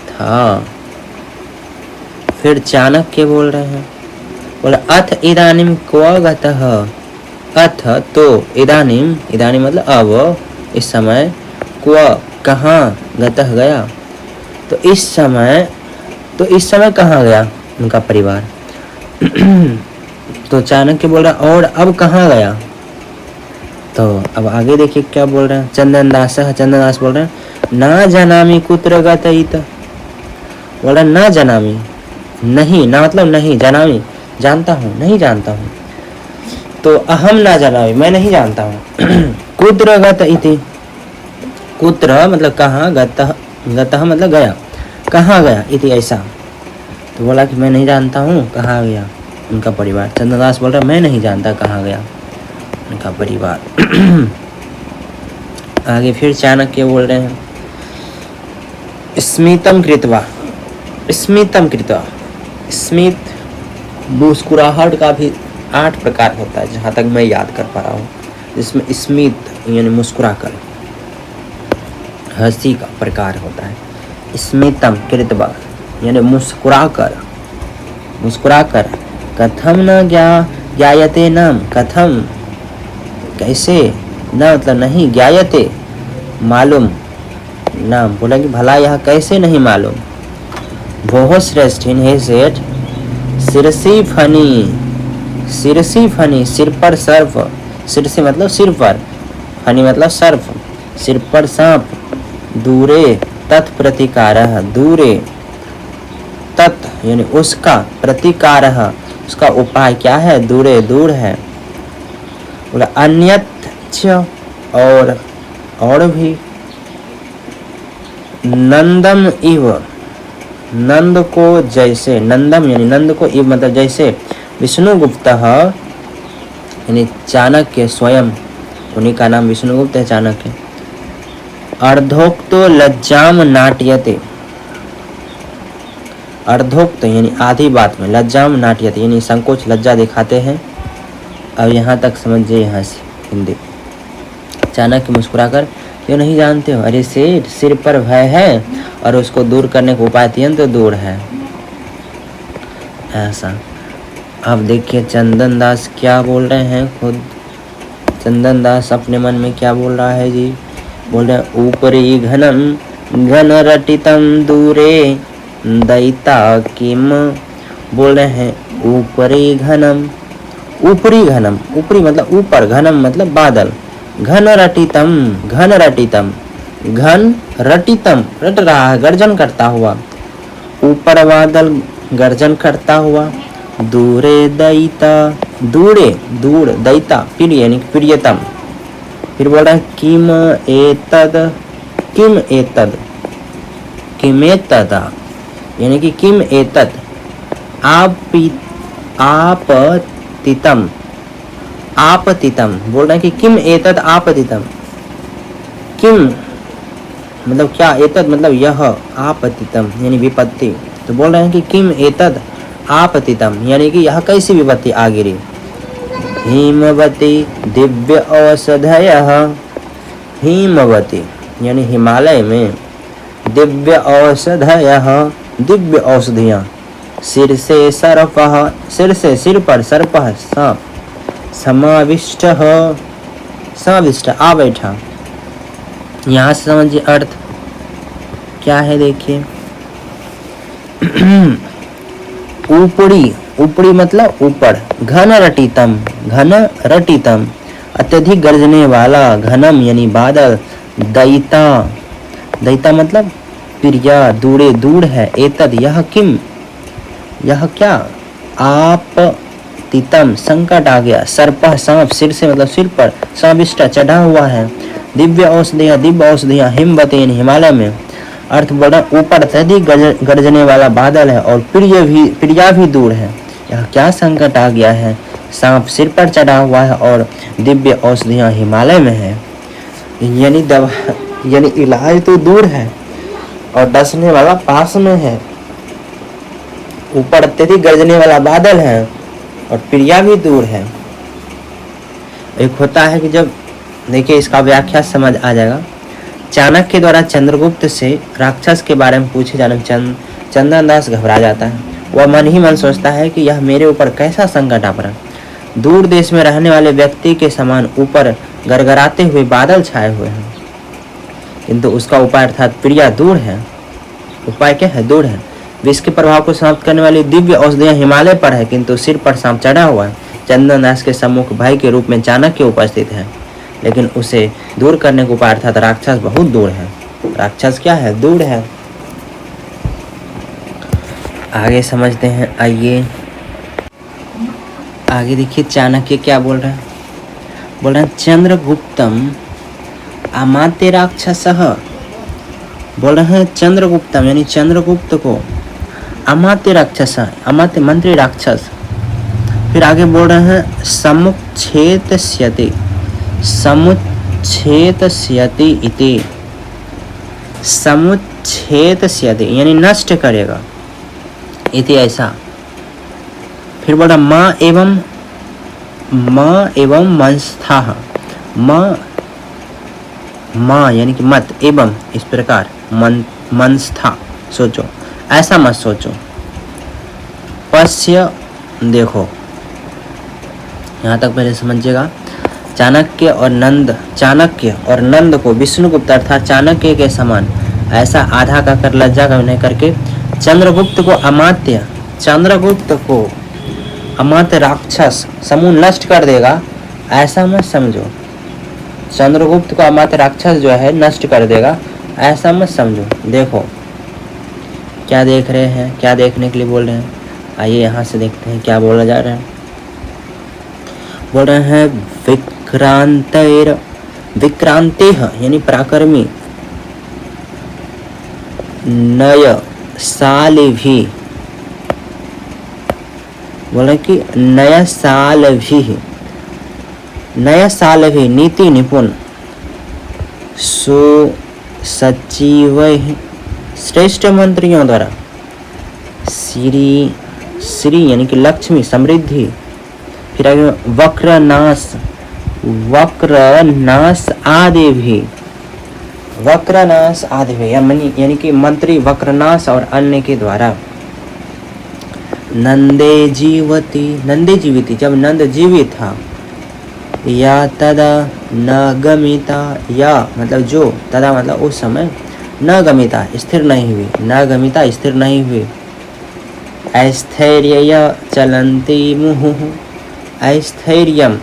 था। फिर चाणक्य बोल रहे हैं, बोले अथ इदानीम क्व गतः, अथ तो इदानीम मतलब अब, इस समय, क्व कहाँ, गतः गया, तो इस समय कहाँ गया उनका परिवार। तो चाणक्य बोल रहा और अब कहाँ गया, तो अब आगे देखिए क्या बोल रहे हैं। चंदन दास बोल रहे हैं ना जानामि कुत्र गतईत, बोल रहे ना जानामि, नहीं, ना मतलब नहीं, जानामि जानता हूँ, नहीं जानता हूँ, तो अहम ना जानामि मैं नहीं जानता हूँ, कुत्र गतईति, कुत्र मतलब कहाँ, गतः मतलब गया, कहाँ गया, इति ऐसा, तो बोला कि मैं नहीं जानता हूँ कहाँ गया उनका परिवार। चंद्रदास बोल रहा मैं नहीं जानता कहाँ गया उनका परिवार। आगे फिर चाणक्य बोल रहे हैं स्मितम कृत्वा, स्मित मुस्कुराहट का भी 8 प्रकार होता है जहाँ तक मैं याद कर पा रहा हूँ, जिसमें स्मित यानी मुस्कुरा कर, हंसी का प्रकार होता है, स्मितम कृत्वा यानी मुस्कुरा कर, कथम न ज्ञायते नाम, कथम कैसे, न मतलब नहीं, ज्ञायते मालूम, नाम बोला कि भला यह कैसे नहीं मालूम, भोह श्रेष्ठिन हे सेठ, सिरसी फनी सिर पर सर्प, सिरसी मतलब सिर पर, फनी मतलब सर्प, सिर पर सांप, दूरे तत्प्रतिकारः, दूरे तत् यानी उसका, प्रतिकारः उसका उपाय क्या है, दूरे दूर है, बोला अन्यच्च और भी, नंदम इव नंद को जैसे, नंदम यानी नंद को, इव मतलब जैसे, विष्णुगुप्तः यानी चाणक्य स्वयं, उन्हीं का नाम विष्णुगुप्त है चाणक्य, अर्धोक्तो लज्जाम नाट्यते, अर्धोक्त यानी आधी बात में, लज्जाम नाट्यते यानी संकोच लज्जा दिखाते हैं। अब यहाँ तक समझिए, यहाँ से हिंदी। चाणक्य मुस्कुराकर क्यों नहीं जानते हो? अरे सेठ, सिर पर भय है और उसको दूर करने का उपाय अत्यंत दूर है। ऐसा। अब देखिए चंदन दास क्या बोल रहे हैं खुद। चंदन दास अपने मन में क्या बोल रहा है जी? बोल रहे हैं ऊपरी घनम घन रटितम दूरे दैता किम। बोल रहे हैं ऊपरी घनम, ऊपरी घनम, ऊपरी मतलब ऊपर, घनम मतलब बादल, घन रटितम, घन रटितम, घन रटितम रट रहा है, गर्जन करता हुआ, ऊपर बादल गर्जन करता हुआ, दूरे दैता, दूरे दूर दैता प्रिय यानी प्रियतम। फिर बोल रहा है किम एतद, किम एतद, किमेतदा यानी कि किम एतद आपतितम, आपतितम। बोल रहे हैं कि किम एतद आपतितम, किम मतलब क्या, एतद मतलब यह, आपतितम यानी विपत्ति। तो बोल रहे हैं कि किम एतद आपतितम यानी कि यह कैसी विपत्ति आ गिरी। हिमवती दिव्य औषधयः, हिमवती यानी हिमालय में, दिव्य औषधयः दिव्य औषधियाँ, सिर से सर्पः, सिर से सिर पर, सर्पः सांप, समाविष्टः समाविष्ट आ बैठा। यहाँ से समझिए अर्थ क्या है देखिए। ऊपरी, ऊपरी मतलब ऊपर, घन रटितम, घन रटितम अत्यधिक गरजने वाला, घनम यानी बादल, दैता, दैता मतलब प्रिया, दूरे दूर है, एतद यह किम यह क्या, आप तितम संकट आ गया, सर्पः सांप, सिर से मतलब सिर पर, समाविष्ट चढ़ा हुआ है, दिव्य औषधियाँ, दिव्य औषधियाँ, हिमवती हिमालय में, अर्थ बड़ा ऊपर अत्यधिक गरजने वाला बादल है और प्रिया भी दूर है, यह क्या संकट आ गया है, सांप सिर पर चढ़ा हुआ है और दिव्य औषधियाँ हिमालय में है। यानी दवा यानी इलाज तो दूर है और डसने वाला पास में है, ऊपर अत्यधिक गरजने वाला बादल है और प्रिया भी दूर है। एक होता है कि जब देखिए इसका व्याख्या समझ आ जाएगा। चाणक्य के द्वारा चंद्रगुप्त से राक्षस के बारे में पूछे जाने चंदन दास घबरा जाता है। वह मन ही मन सोचता है कि यह मेरे ऊपर कैसा संकट आ पड़ा। दूर देश में रहने वाले व्यक्ति के समान ऊपर गरगराते हुए बादल छाए हुए हैं, किंतु उसका उपाय अर्थात प्रिया दूर है। उपाय क्या है? दूर है। विष के प्रभाव को समाप्त करने वाली दिव्य औषधियाँ हिमालय पर है, किंतु सिर पर सांप चढ़ा हुआ है। चंदन दास के सम्मुख भय के रूप में चाणक्य उपस्थित है, लेकिन उसे दूर करने का उपाय अर्थात राक्षस बहुत दूर है। राक्षस क्या है? दूर है। आगे समझते हैं, आइए आगे देखिए चाणक्य क्या बोल रहा है। बोल रहे हैं चंद्रगुप्तम अमात्य राक्षसः। बोल रहे हैं चंद्रगुप्तम यानी चंद्रगुप्त को अमात्य राक्षस, अमात्य मंत्री राक्षस। फिर आगे बोल रहे हैं समुच्छेदस्यति, समुच्छेदस्यति इति, समुच्छेदस्यति यानी नष्ट करेगा, इति ऐसा। फिर बोला माँ एवं मंस्थाः, माँ यानी कि मत, एवं इस प्रकार, मंस्था सोचो, ऐसा मत सोचो। पश्य देखो, यहाँ तक पहले समझिएगा। चाणक्य और नंद को विष्णुगुप्त अर्थात चाणक्य के समान ऐसा आधा का कर लज्जा का विनय करके चंद्रगुप्त को अमात्य राक्षस समूह नष्ट कर देगा, ऐसा मत समझो। चंद्रगुप्त को अमात्य राक्षस जो है नष्ट कर देगा, ऐसा मत समझो। देखो क्या देख रहे हैं, क्या देखने के लिए बोल रहे हैं, आइए यहाँ से देखते हैं क्या बोला जा रहा है। बोल रहे हैं विक्रांतेह यानी पराक्रमी, नय सालभि, बोल रहे कि नया साल भी नीति निपुण, सुसचिव श्रेष्ठ मंत्रियों द्वारा, श्री यानी कि लक्ष्मी समृद्धि। फिर आगे वक्रनाश आदि भी, वक्रनाश आदि यानी कि मंत्री वक्रनाश और अन्य के द्वारा नंदे जीवती जब नंद जीवित था, या तदा न गमिता, या मतलब जो, तदा मतलब उस समय, न गमिता स्थिर नहीं हुई, न गमिता स्थिर नहीं हुई, ऐस्थैर्य चलंती मुहुः, ऐस्थैर्यम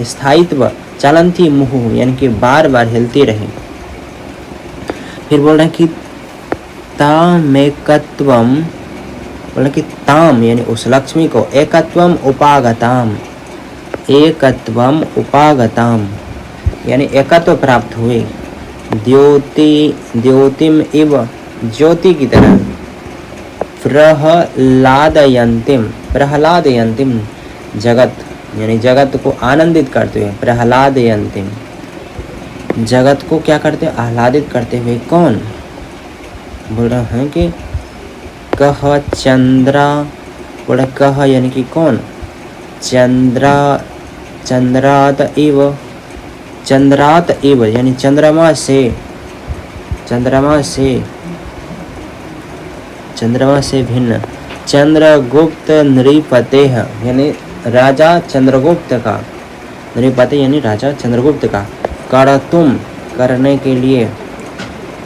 स्थायित्व, चलंती मुहुः यानी कि बार बार हिलती रही। फिर बोल रहे हैं कि तामेकत्वम, बोल रहे कि ताम यानी उस लक्ष्मी को, एकत्वम उपागताम, एकत्वम उपागताम यानी एकत्व प्राप्त हुए, द्योतिम इव ज्योति की तरह, प्रहलादयंतिम जगत यानी जगत को आनंदित करते हुए, प्रहलादयंतिम जगत को क्या करते, आह्लादित करते हुए। कौन बोल रहे हैं कि कह चंद्रा, बोला कह यानी कि कौन, चंद्रात इव यानी चंद्रमा से भिन्न, चंद्रगुप्त नृपते यानी राजा चंद्रगुप्त का, नृपते यानी राजा चंद्रगुप्त का, करतुम करने के लिए,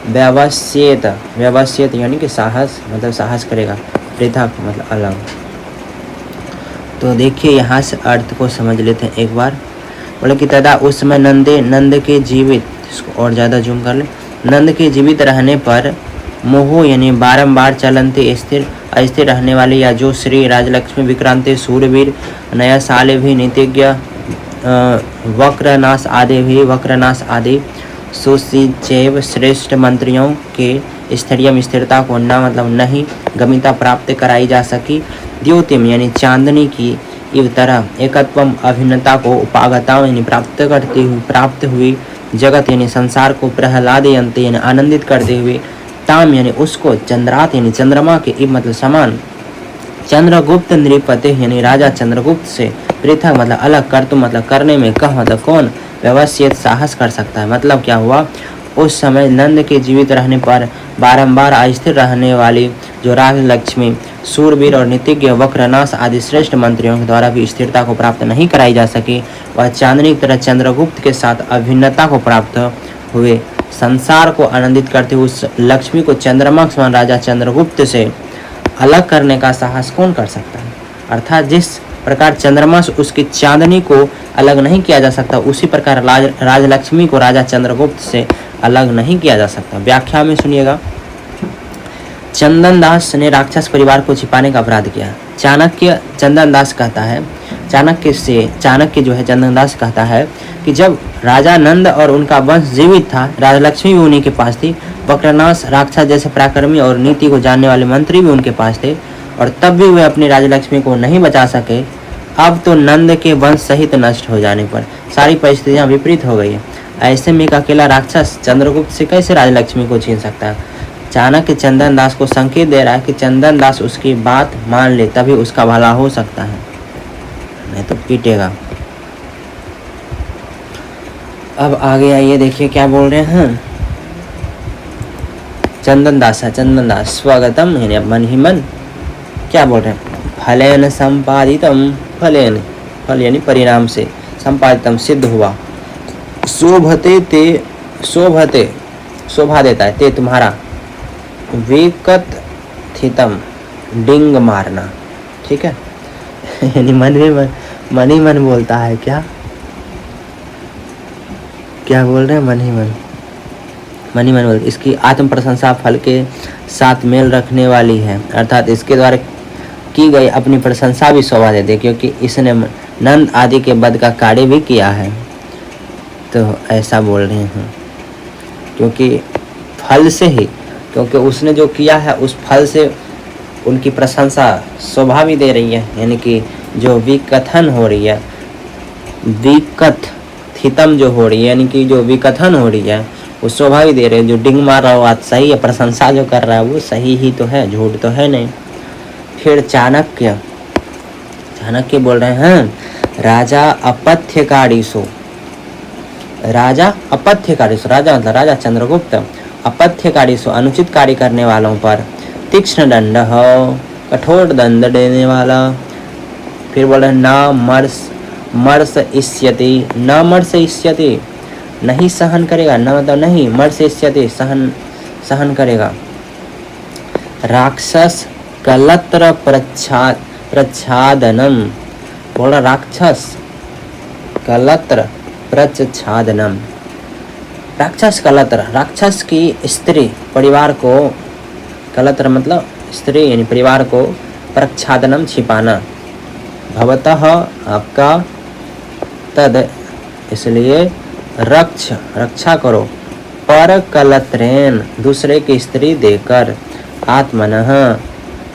व्यवस्येत यानी कि साहस, मतलब साहस करेगा, पृथक मतलब अलग। तो देखिए यहाँ से अर्थ को समझ लेते हैं एक बार। बोले कि तदा उस समय नंद के जीवित, इसको और ज़्यादा जूम कर ले, नंद के जीवित रहने पर मोह यानी बारंबार चलनते अस्थिर रहने वाले, या जो श्री राजलक्ष्मी विक्रांते सूरवीर नया साले भी नीतिज्ञ वक्रनाश आदि सुशिचैव श्रेष्ठ मंत्रियों के स्थैर्यम स्थिरता को न मतलब नहीं गमिता प्राप्त कराई जा सकी, द्योतिम यानी चांदनी की इव तरह, एकत्वम अभिन्नता को उपागता यानी प्राप्त हुई, जगत यानी संसार को प्रहलादयंते यानी आनंदित करते हुए, ताम यानी उसको, चंद्रात यानी चंद्रमा के इव मतलब समान, चंद्रगुप्त नृपते यानी राजा चंद्रगुप्त से, पृथक मतलब अलग, कर्तु मतलब करने में, कह मतलब कौन, व्यवस्यित साहस कर सकता है। मतलब क्या हुआ, उस समय नंद के जीवित रहने पर बारंबार अस्थिर रहने वाली जो राजलक्ष्मी सूरवीर और नीतिज्ञ वक्रनाश आदि श्रेष्ठ मंत्रियों के द्वारा भी स्थिरता को प्राप्त नहीं कराई जा सकी, वह चांदनी की तरह चंद्रगुप्त के साथ अभिन्नता को प्राप्त हुए, संसार को आनंदित करते हुए उस लक्ष्मी को चंद्रमा के समान राजा चंद्रगुप्त से अलग करने का साहस कौन कर सकता है। अर्थात जिस प्रकार चंद्रमा से उसकी चांदनी को अलग नहीं किया जा सकता, उसी प्रकार राजलक्ष्मी को राजा चंद्रगुप्त से अलग नहीं किया जा सकता। व्याख्या में सुनिएगा, चंदन दास ने राक्षस परिवार को छिपाने का अपराध किया। चाणक्य चंदन दास कहता है, चाणक्य जो है चंदन दास कहता है कि जब राजा नंद और उनका वंश जीवित था, राजलक्ष्मी भी उन्हीं के पास थी, वक्रनाश राक्षस जैसे पराक्रमी और नीति को जानने वाले मंत्री भी उनके पास थे, और तब भी वे अपनी राजलक्ष्मी को नहीं बचा सके। अब तो नंद के वंश सहित नष्ट हो जाने पर सारी परिस्थितियां विपरीत हो गई है। ऐसे में एक अकेला राक्षस चंद्रगुप्त से कैसे राजलक्ष्मी को छीन सकता है। चाणक्य चंदन दास को संकेत दे रहा है कि चंदन दास उसकी बात मान ले, तभी उसका भला हो सकता है, नहीं तो पीटेगा। अब आगे आइए, देखिए क्या बोल रहे हैं। चंदन दास स्वागतम यानी मन ही मन क्या बोल रहे हैं, फलेन संपादितम, फल यानी परिणाम से, संपादितम सिद्ध हुआ, शोभते शोभा देता है, ते तुम्हारा, विकथितम डिंग मारना, ठीक है यानी मन ही मन बोलता है, क्या बोल रहे हैं, मन ही मन बोलते, इसकी आत्म प्रशंसा फल के साथ मेल रखने वाली है, अर्थात इसके द्वारा की गई अपनी प्रशंसा भी शोभा देते हैं, क्योंकि इसने नंद आदि के वध का कार्य भी किया है, तो ऐसा बोल रहे हैं। क्योंकि फल से ही, क्योंकि उसने जो किया है उस फल से उनकी प्रशंसा शोभा भी दे रही है, यानी कि जो विकथन हो रही है, विकथितम जो हो रही है, यानी कि जो विकथन हो रही है वो शोभा भी दे रही है। जो डिंग मार रहा हो सही है, प्रशंसा जो कर रहा है वो सही ही तो है, झूठ तो है नहीं। फिर चाणक्य बोल रहे हैं, राजा अपथ्यकारीसो, राजा अपथ्यकारीसु, राजा मतलब राजा चंद्रगुप्त, अपथ्यकारीसु अनुचित कार्य करने वालों पर, तीक्ष्ण दंड हो कठोर दंड देने वाला। फिर बोले न मर्स मर्स इष्यति, न मर्स इष्यति नहीं सहन करेगा, न मतलब नहीं, मर्स इष्यति सहन करेगा। राक्षस कलत्र प्रच्छादनम, बोला राक्षस कलत्र प्रच्छादनम, राक्षस कलत्र, राक्षस की स्त्री परिवार को, कलत्र मतलब स्त्री यानी परिवार को, प्रच्छादनम छिपाना, भवतः आपका, तद इसलिए, रक्षा करो, पर कलत्रेन दूसरे की स्त्री देकर, आत्मनः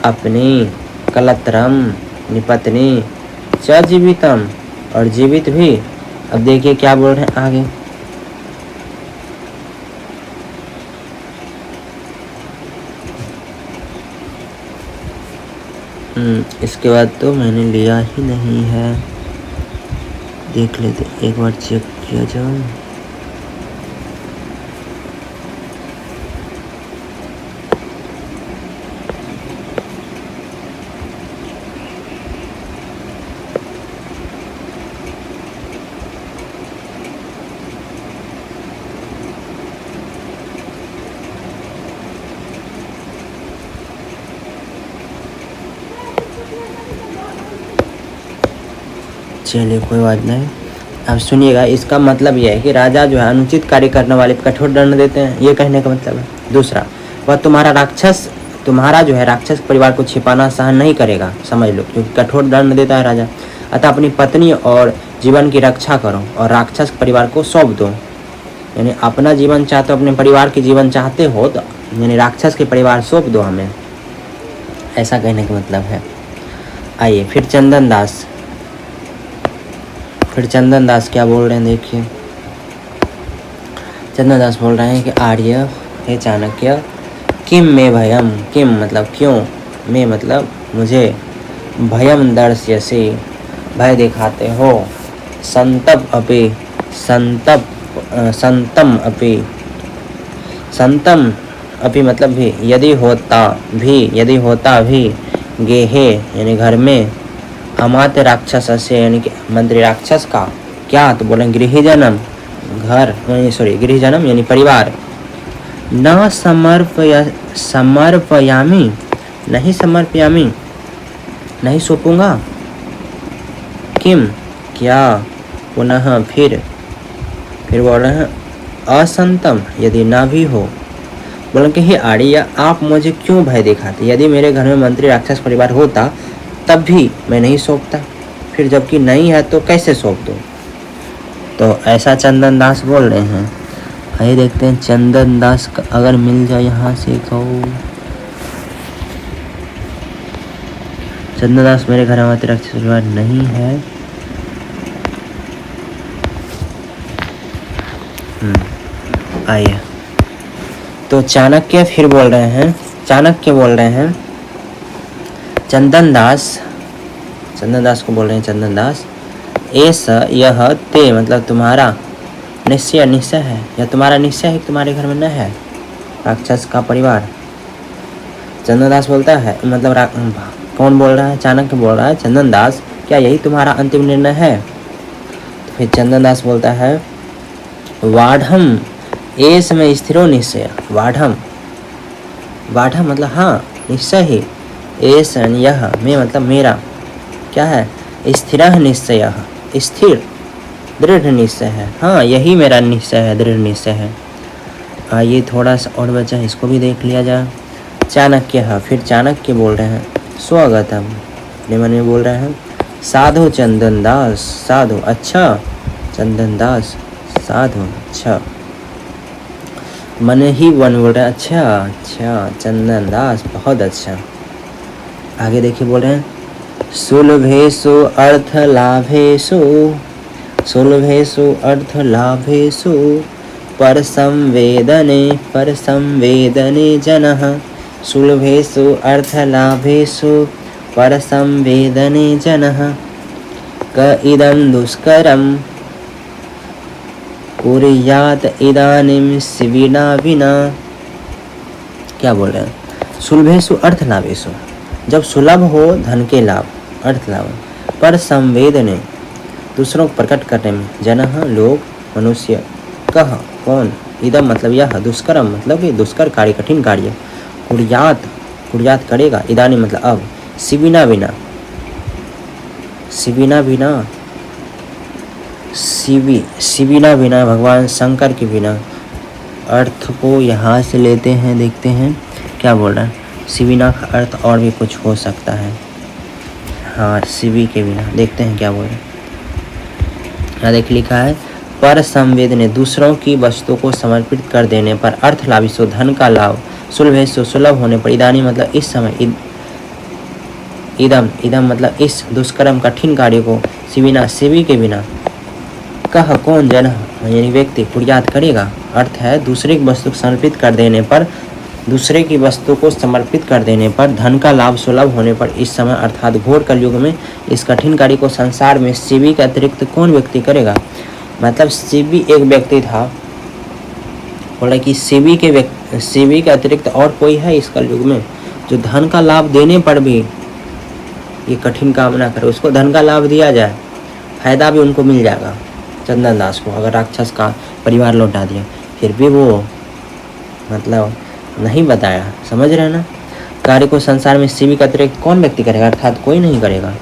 अपनी, कलत्रम निपत्नी, च जीवितम और जीवित भी। अब देखिए क्या बोल रहे हैं आगे, इसके बाद तो मैंने लिया ही नहीं है, देख लेते एक बार चेक किया जाए। चलिए कोई बात नहीं, अब सुनिएगा। इसका मतलब यह है कि राजा जो है अनुचित कार्य करने वाले पर कठोर दंड देते हैं, ये कहने का मतलब है। दूसरा, वह तुम्हारा जो है राक्षस परिवार को छिपाना सहन नहीं करेगा, समझ लो, क्योंकि कठोर दंड देता है राजा। अतः अपनी पत्नी और जीवन की रक्षा करो और राक्षस परिवार को सौंप दो, यानी अपना जीवन चाहते हो, अपने परिवार के जीवन चाहते हो तो यानी राक्षस के परिवार सौंप दो हमें, ऐसा कहने का मतलब है। आइए फिर चंदन दास क्या बोल रहे हैं, देखिए। चंदन दास बोल रहे हैं कि आर्य हे चाणक्य, किम में भयम, किम मतलब क्यों, में मतलब मुझे, भयम दर्श्यसे भय दिखाते हो, संतम अपि मतलब भी, यदि होता भी गेहे यानी घर में, अमात्य राक्षस से यानी कि मंत्री राक्षस का, क्या तो बोले गृहजनम घर, गृहजनम यानी परिवार, न समर्पयामी नहीं सौंपूंगा, किम क्या, पुनः फिर बोल रहे हैं असंतम यदि ना भी हो, बोले कि हे आर्य आप मुझे क्यों भय दिखाते, यदि मेरे घर में मंत्री राक्षस परिवार होता तब भी मैं नहीं सौंपता, फिर जबकि नहीं है तो कैसे सौंप दूँ। तो ऐसा चंदन दास बोल रहे हैं। आइए देखते हैं चंदन दास का अगर मिल जाए यहाँ से तो। चंदन दास मेरे घर में राक्षस परिवार नहीं है। आइए तो चाणक्य फिर बोल रहे हैं, चंदन दास को बोल रहे हैं, चंदन दास ऐसा यह ते मतलब तुम्हारा निश्चय है, या तुम्हारा निश्चय है कि तुम्हारे घर में न है राक्षस का परिवार। चंदन दास बोलता है, मतलब कौन बोल रहा है, चाणक्य बोल रहा है, चंदन दास क्या यही तुम्हारा अंतिम निर्णय है। तो फिर चंदन दास बोलता है वाढ़म एस में स्थिरो निश्चय, वाढ़म मतलब हाँ निश्चय ही, एस यह में मतलब मेरा क्या है, स्थिर निश्चय, स्थिर दृढ़ निश्चय है, हाँ यही मेरा निश्चय है, दृढ़ निश्चय है। आइए थोड़ा सा और बचा है, इसको भी देख लिया जाए। चाणक्य फिर चाणक्य बोल रहे हैं स्वागतम, अपने मन में बोल रहे हैं साधु चंदन दास, साधु अच्छा, चंदन दास साधु अच्छा, मन ही वन बोल रहे हैं अच्छा चंदन दास बहुत अच्छा। आगे देखिए बोल रहे हैं सुलभेषु अर्थलाभेषु पर संवेदने जनः, सुलभेषु अर्थलाभेषु पर संवेदने जनः, क इदं दुष्करं कुर्यात इदानीं शिविना विना। क्या बोल रहे हैं? सुलभेषु अर्थ लाभेषु, जब सुलभ हो धन के लाभ, अर्थ लाभ, पर संवेदने, दूसरों को प्रकट करने में, जनः लोग, मनुष्य, कह कौन, इदम मतलब यह, दुष्करम मतलब ये दुष्कर कार्य, कठिन कार्य, कुर्यात कुर्यात करेगा, इदानी मतलब अब, शिविना बिना, शिविना बिना, शिविना बिना, भगवान शंकर के बिना। अर्थ को यहाँ से लेते हैं, देखते हैं क्या बोल रहा है। शिविना का अर्थ और भी कुछ हो सकता है, हाँ शिवी के बिना, देखते हैं क्या बोल रहे हैं। यहाँ देख लिखा है, पर संवेदने, दूसरों की वस्तु को समर्पित कर देने पर, अर्थ लाभिसो, धन का लाभ, सुलभेषु, सुलभ होने पर, इदानी मतलब इस समय, इदम इदम मतलब इस, दुष्कर्म कठिन कार्य को, शिविना शिवी के बिना, कह कौन, जन यानी व्यक्ति, कुर्यात करेगा, अर्थ है दूसरे की वस्तु को समर्पित कर देने पर, दूसरे की वस्तु को समर्पित कर देने पर, धन का लाभ सुलभ होने पर, इस समय अर्थात घोर कलयुग में इस कठिन कार्य को संसार में शिवी के अतिरिक्त कौन व्यक्ति करेगा। मतलब शिवी एक व्यक्ति था, बोला कि शिवी के अतिरिक्त और कोई है इस कलयुग में जो धन का लाभ देने पर भी ये कठिन काम ना करे, उसको धन का लाभ दिया जाए, फायदा भी उनको मिल जाएगा। चंदन दास को अगर राक्षस का परिवार लौटा दिया, फिर भी वो मतलब नहीं बताया, समझ रहे ना। कार्य को संसार में शिवी का अतिरिक्त कौन व्यक्ति करेगा, अर्थात कोई नहीं करेगा।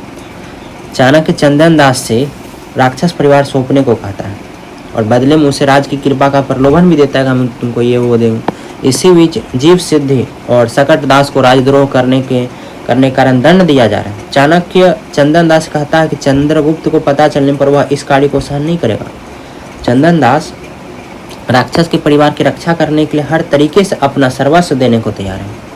चाणक्य चंदन दास से राक्षस परिवार सौंपने को कहता है और बदले में उसे राज की कृपा का प्रलोभन भी देता है कि हम तुमको ये वो देंगे। इसी बीच जीव सिद्धि और सकट दास को राजद्रोह करने कारण दंड दिया जा रहा है। चाणक्य चंदन दास कहता है कि चंद्रगुप्त को पता चलने पर वह इस कार्य को सहन नहीं करेगा। चंदन दास राक्षस के परिवार की रक्षा करने के लिए हर तरीके से अपना सर्वस्व देने को तैयार है।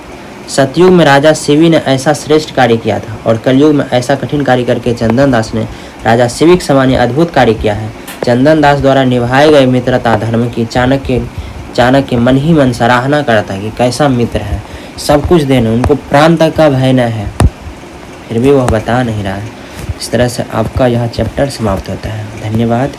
सतयुग में राजा शिवी ने ऐसा श्रेष्ठ कार्य किया था और कलयुग में ऐसा कठिन कार्य करके चंदन दास ने राजा शिवी के समान अद्भुत कार्य किया है। चंदन दास द्वारा निभाए गए मित्रता धर्म की चाणक्य मन ही मन सराहना करता है कि कैसा मित्र है, सब कुछ देने, उनको प्राण तक का भय न है, फिर भी वह बता नहीं रहा है। इस तरह से आपका यह चैप्टर समाप्त होता है। धन्यवाद।